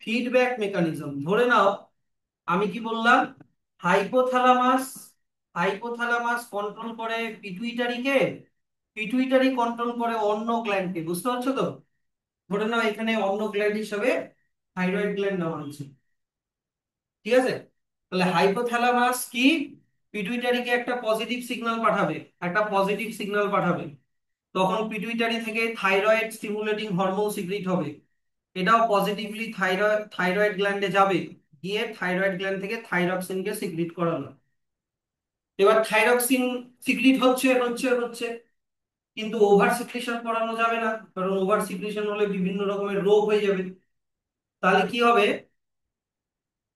ফিডব্যাক মেকানিজম ধরে নাও, আমি কি বললাম, হাইপোথ্যালামাস, হাইপোথ্যালামাস কন্ট্রোল করে পিটুইটারিকে, পিটুইটারি কন্ট্রোল করে অন্য গ্ল্যান্ডকে, বুঝতে পারছো তো? ধরে নাও এখানে অন্য গ্ল্যান্ড হিসেবে থাইরয়েড গ্ল্যান্ড নেওয়া হয়েছে, ঠিক আছে? তাহলে হাইপোথ্যালামাস কি, পিটুইটারিকে একটা পজিটিভ সিগন্যাল পাঠাবে, একটা পজিটিভ সিগন্যাল পাঠাবে, তখন পিটুইটারি থেকে থাইরয়েড স্টিমুলেটিং হরমোন সিক্রিট হবে, এটাও পজিটিভলি থাইরয়েড থাইরয়েড গ্ল্যান্ডে যাবে, গিয়ে থাইরয়েড গ্ল্যান্ড থেকে থাইরক্সিনকে সিক্রিট করালো। এবার থাইরক্সিন সিক্রিট হচ্ছে হচ্ছে হচ্ছে, কিন্তু ওভার সিক্রেশন করানো যাবে না, কারণ ওভার সিক্রেশন হলে বিভিন্ন রকমের রোগ হয়ে যাবে। তাহলে কি হবে,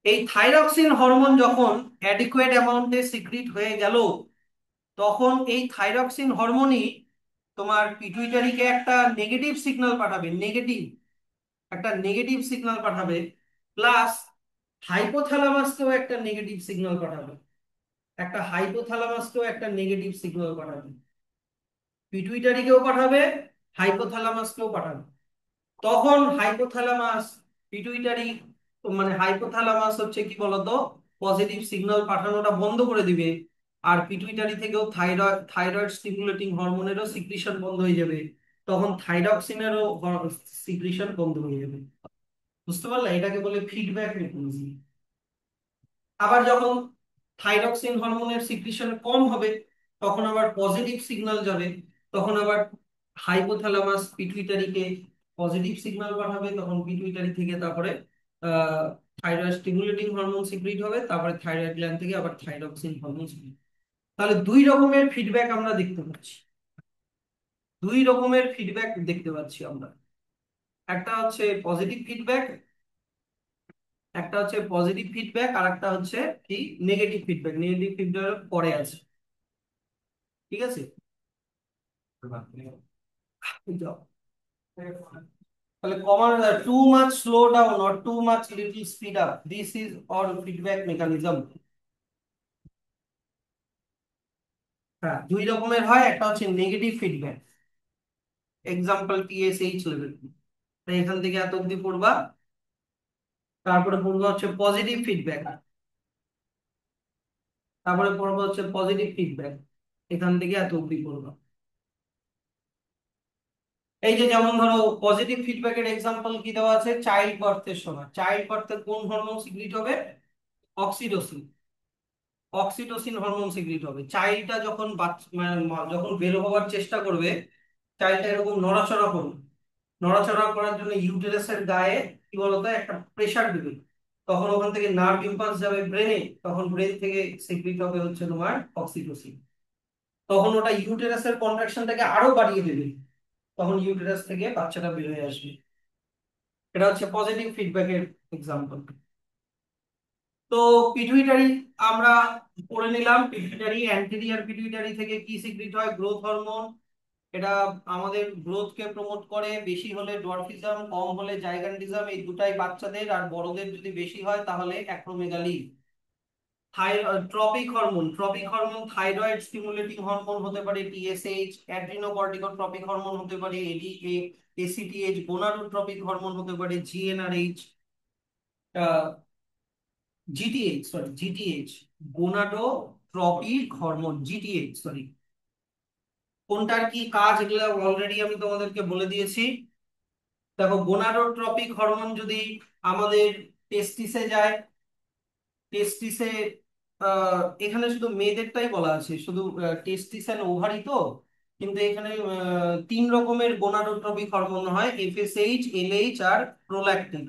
এই থাইরক্সিন হরমোন যখন অ্যাডিকুয়েট অ্যামাউন্টে সিক্রিট হয়ে গেল, তখন এই থাইরক্সিন হরমোনই তোমার পিটুইটারিকে একটা নেগেটিভ সিগন্যাল পাঠাবে, নেগেটিভ, একটা নেগেটিভ সিগন্যাল পাঠাবে, প্লাস হাইপোথ্যালামাসকেও একটা নেগেটিভ সিগন্যাল পাঠাবে, একটা হাইপোথ্যালামাসকেও একটা নেগেটিভ সিগন্যাল পাঠাবে, পিটুইটারিকেও পাঠাবে, হাইপোথ্যালামাসকেও পাঠাবে। তখন হাইপোথ্যালামাস, পিটুইটারি, মানে হাইপোথ্যালামাস হচ্ছে কি বলতো, পজিটিভ সিগন্যাল পাঠানোটা বন্ধ করে দিবে, আর পিটুইটারি থেকেও থাইরয়েড থাইরয়েড স্টিমুলেটিং হরমোনেরও সিক্রিশন বন্ধ হয়ে যাবে, তখন থাইরক্সিনেরও সিক্রিশন বন্ধ হয়ে যাবে। বুঝতে পারলে, এটাকে বলে ফিডব্যাক মেকানিজম। আবার যখন থাইরক্সিন হরমোনের সিক্রিশন কম হবে, তখন আবার পজিটিভ সিগন্যাল যাবে, তখন আবার হাইপোথ্যালামাস পিটুইটারিকে পজিটিভ সিগন্যাল পাঠাবে, তখন পিটুইটারি থেকে তারপরে থাইরয়েড স্টিমুলেটিং হরমোন সিক্রিট হবে, তারপরে থাইরয়েড গ্ল্যান্ড থেকে আবার থাইরক্সিন হরমোন সিক্রিট। তাহলে দুই রকমের ফিডব্যাক আমরা দেখতে পাচ্ছি, দুই রকমের ফিডব্যাক দেখতে পাচ্ছি আমরা। একটা হচ্ছে পজিটিভ ফিডব্যাক, একটা হচ্ছে পজিটিভ ফিডব্যাক, আর একটা হচ্ছে কি নেগেটিভ ফিডব্যাক। নেগেটিভ ফিডব্যাক পরে আছে, ঠিক আছে? যাও। তাহলে কমান, too much slow down or too much little speed up, this is or feedback mechanism. হ্যাঁ, দুই রকমের হয়, একটা হচ্ছে negative feedback, example TSH level, তাই এখান থেকে এত অব্দি পড়বা। তারপরে পড়বো হচ্ছে পজিটিভ ফিডব্যাক, তারপরে পড়বো হচ্ছে পজিটিভ ফিডব্যাক, এখান থেকে এত অব্দি পড়বা। এই যে যেমন ধরো পজিটিভ ফিডব্যাকের এক্সাম্পল কি দেওয়া আছে, চাইল্ড বার্থের সময়, চাইল্ড বার্থে কোন হরমোন সিক্রিট হবে, অক্সিটোসিন, অক্সিটোসিন হরমোন সিক্রিট হবে। চাইল্ডটা যখন যখন বের হওয়ার চেষ্টা করবে, চাইল্ডটা এরকম নড়াচড়া করবে, নড়াচড়া করার জন্য ইউটেরাসের গায়ে কি বলতো একটা প্রেসার দিবে, তখন ওখান থেকে নার্ভ ইম্পালস যাবে ব্রেনে, তখন ব্রেন থেকে সিক্রিট হবে হচ্ছে তোমার অক্সিটোসিন, তখন ওটা ইউটেরাসের কন্ট্রাকশনটাকে আরো বাড়িয়ে দেবে, তখন ইউটেরাস থেকে বাচ্চাটা বের হয়ে আসবে। এটা হচ্ছে পজিটিভ ফিডব্যাকের এক্সাম্পল। তো পিটুইটারি আমরা পড়ে নিলাম, পিটুইটারি অ্যান্টেরিয়র পিটুইটারি থেকে কি সিক্রিট হয়, গ্রোথ হরমোন, এটা আমাদের গ্রোথকে প্রমোট করে, বেশি হলে ডোয়ার্ফিজম, কম হলে জাইগান্টিজম, এই দুটাই বাচ্চাদের, আর বড়দের যদি বেশি হয় তাহলে acromegaly. Tropic hormone, tropic hormone thyroid stimulating hormone হতে পারে টিএসএইচ, অ্যাড্রিনোকর্টিকোট্রপিক হরমোন হতে পারে এডিএ, এসিটিএইচ, গোনাডোট্রপিক হরমোন হতে পারে GnRH, GTH, sorry GTH, gonadotropic hormone, GTH sorry. কোনটার কি কাজ এগুলো অলরেডি আমি তোমাদেরকে বলে দিয়েছি। দেখো, গোনাডোট্রপিক হরমোন যদি আমাদের টেস্টিসে যায়, টেস্টিসে এখানে শুধু মেয়েদেরটাই বলা আছে, শুধু টেস্টিস এন্ড ওভারি তো, কিন্তু এখানে তিন রকমের গোনাডোট্রপিক হরমোন হয়, এফএসএইচ, এলএইচ আর প্রোল্যাক্টিন।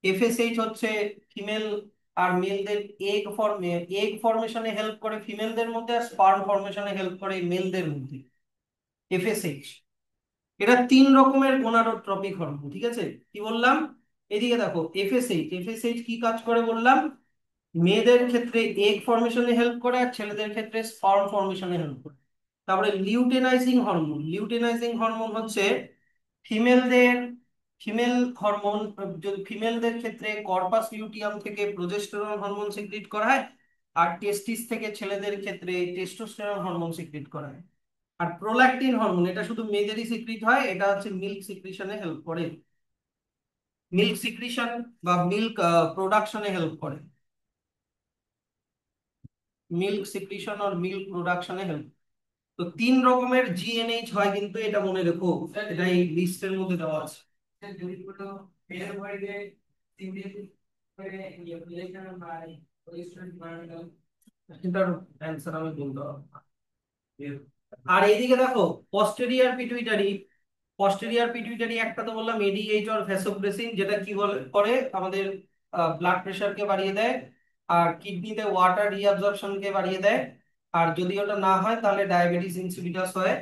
এফএসএইচ হচ্ছে ফিমেল আর মেলদের এগ ফর্মেশনে হেল্প করে ফিমেলদের মধ্যে, আর স্পার্ম ফর্মেশনে হেল্প করে মেলদের মধ্যে, এফএসএইচ। এটা তিন রকমের গোনাডোট্রপিক হরমোন, ঠিক আছে? কি বললাম, এদিকে দেখো, এফএসএইচ, এফএসএইচ কি কাজ করে বললাম, মেয়েদের ক্ষেত্রে এগ ফর্মেশনে হেল্প করে, আর ছেলেদের ক্ষেত্রে স্পার্ম ফর্মেশনে হেল্প করে। তারপরে লিউটেনাইজিং হরমোন, লিউটেনাইজিং হরমোন হচ্ছে ফিমেলদের ফিমেল হরমোন, যদি ফিমেলদের ক্ষেত্রে কর্পাস লিউটিয়াম থেকে প্রজেস্টেরন হরমোন সিক্রিট করা হয়, আর টেস্টিস থেকে ছেলেদের ক্ষেত্রে টেস্টোস্টেরন হরমোন সিক্রিট করা হয়। আর প্রোল্যাক্টিন হরমোন এটা শুধু মেয়েদেরই সিক্রিট হয়, এটা হচ্ছে মিল্ক সিক্রিশনে হেল্প করে, মিল্ক সিক্রিশন বা মিল্ক প্রোডাকশনে হেল্প করে, মিল্ক সিক্রিশন আর মিল্ক প্রোডাকশনে হেল্প। তো তিন রকমের জিএনএইচ হয় কিন্তু, এটা মনে রেখো, এটা এই লিস্টের মধ্যে দেওয়া আছে। এটার অ্যান্সার আমি বলতে পারবো না। আর এইদিকে দেখো, পস্টেরিয়ার পিটুইটারি, পস্টেরিয়ার পিটুইটারি একটা তো বললাম এডিএইচ অর ভ্যাসোপ্রেসিন, যেটা কি বলে করে আমাদের ব্লাড প্রেশারকে বাড়িয়ে দেয়, আর কিডনিতে ওয়াটার রিঅ্যাবজর্পশনকে বাড়িয়ে দেয়। আর যদি ওটা না হয় তাহলে ডায়াবেটিস ইনসিপিটাস হয়।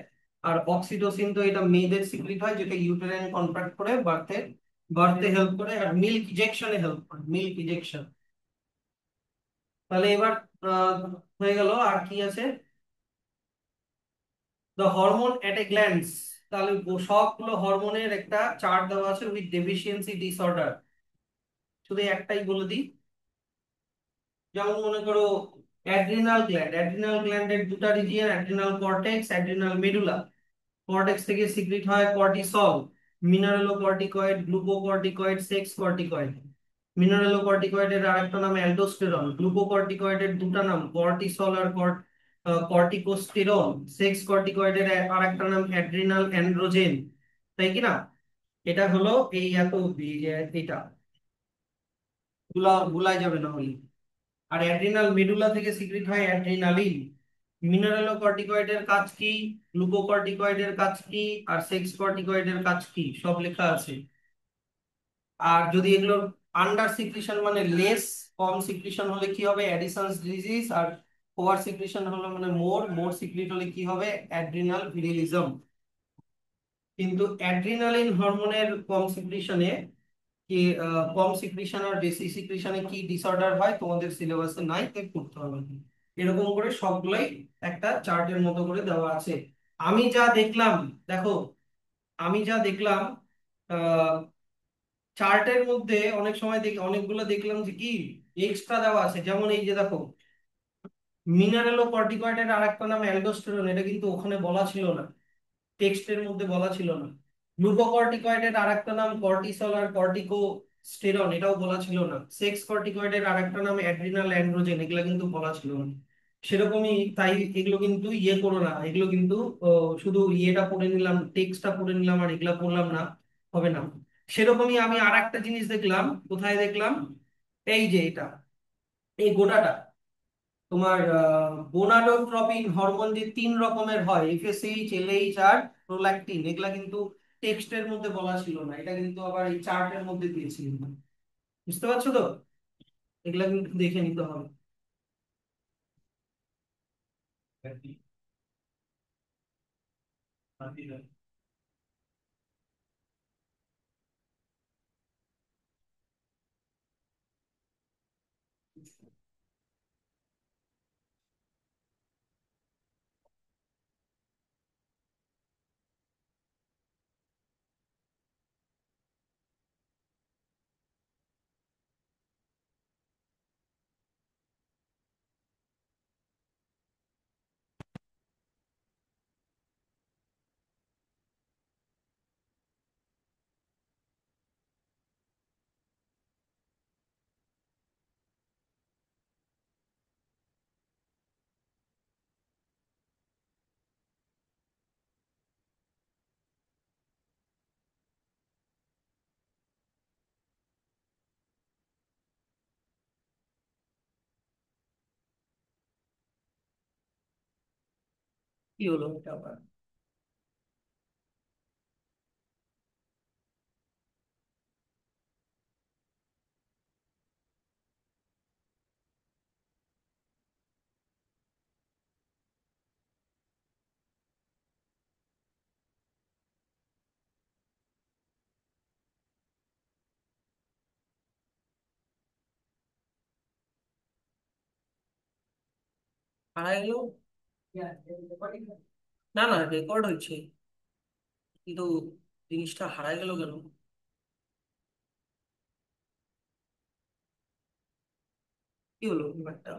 আর অক্সিটোসিন তো এটা মেয়েদের সিক্রিট হয়, যেটা ইউটেরাইন কন্ট্রাক্ট করে বার্থে বার্থে হেল্প করে, আর মিল্ক ইজেকশনে হেল্প করে, মিল্ক ইজেকশন। তাহলে এবার আহ, হয়ে গেল। আর কি আছে? The hormone at a glance. তাহলে সবগুলো হরমোনের একটা চার্ট দেওয়া আছে উইথ ডেফিসিয়েন্সি ডিসঅর্ডার। শুধু একটাই বলে দিই, যেমন মনে করো অ্যাড্রিনাল গ্ল্যান্ড, অ্যাড্রিনাল গ্ল্যান্ডের দুটা region, adrenal cortex, adrenal medulla. Cortex থেকে সিক্রিট হয় cortisol, মিনারেলো corticoid, glucocorticoid, sex corticoid. মিনারেলো কর্টিকয়েডের আরেকটা নাম অ্যালডোস্টেরন, গ্লুকোকর্টিকয়েডের দুটো নাম কর্টিসল আর কর্টিকোস্টেরন, সেক্স কর্টিকয়েডের আরেকটা নাম অ্যাড্রিনাল অ্যান্ড্রোজেন। তাই কি না? এটা হলো এই এত অব্দি, এই যে এটা ভুলাই যাবে না হলে। আর অ্যাড্রিনাল মেডুলা থেকে সিক্রিট হয় অ্যাড্রিনালিন। মিনারেলো কর্টিকয়েডের কাজ কি, গ্লুকোকর্টিকয়েডের কাজ কি, আর সেক্স কর্টিকয়েডের কাজ কি, সব লেখা আছে। আর যদি এগুলোর আন্ডার সিক্রিশন মানে লেস, কম সিক্রিশন হলে কি হবে, অ্যাডিসনস ডিজিজ। আর ওভার সিক্রিশন হলে মানে মোর, মোর সিক্রিট হলে কি হবে, অ্যাড্রিনাল ভিরিলিজম। কিন্তু অ্যাড্রিনালিন হরমোনের কম সিক্রিশনে কি, কম সিক্রিশন আর বেশি সিক্রিশনে কি ডিসঅর্ডার হয় তোমাদের সিলেবাসে নাই, তাই পড়তে হবে। এরকম করে সবগুলাই একটা চার্টের মতো করে দেওয়া আছে। আমি যা দেখলাম, দেখো, আমি যা দেখলাম চার্টের মধ্যে অনেক সময় দেখি অনেকগুলো দেখলাম যে কি এক্সট্রা দেওয়া আছে। যেমন এই যে দেখো, মিনারেলো কর্টিকয়েডের আরেকটা নাম অ্যালডোস্টেরন, এটা কিন্তু ওখানে বলা ছিল না, টেক্সটের মধ্যে বলা ছিল না। গ্লুকোকর্টিকয়েডের আরেকটা নাম কর্টিসল আর কর্টিকোস্টেরন, এটাও বলা ছিল না। সেক্স কর্টিকয়েডের আরেকটা নাম অ্যাড্রিনাল অ্যান্ড্রোজেন, এগুলো কিন্তু বলা ছিল না। সেরকমই তাই, এগুলো কিন্তু ইয়ে করো না, এগুলো কিন্তু শুধু ইয়েটা পড়ে নিলাম, টেক্সটটা পড়ে নিলাম আর এগুলা পড়লাম না, হবে না। সেরকমই আমি আর একটা জিনিস দেখলাম, কোথায় দেখলাম, এই যে এটা, এই গোটাটা তোমার গোনাডোট্রপিন হরমোন যে তিন রকমের হয়, এফএসএইচ, এলএইচ আর প্রোল্যাক্টিন, এগুলা কিন্তু টেক্সটের মধ্যে বলা ছিল না, এটা কিন্তু আবার এই চার্টের মধ্যে দিয়েছিল। বুঝতে পারছো তো? এগুলা কিন্তু দেখে নিতে হবে। কি হলো এটা আবার? হারাই গেল? না না, রেকর্ড হচ্ছে, কিন্তু জিনিসটা হারাই গেল কেন? কি হলো ব্যাপারটা?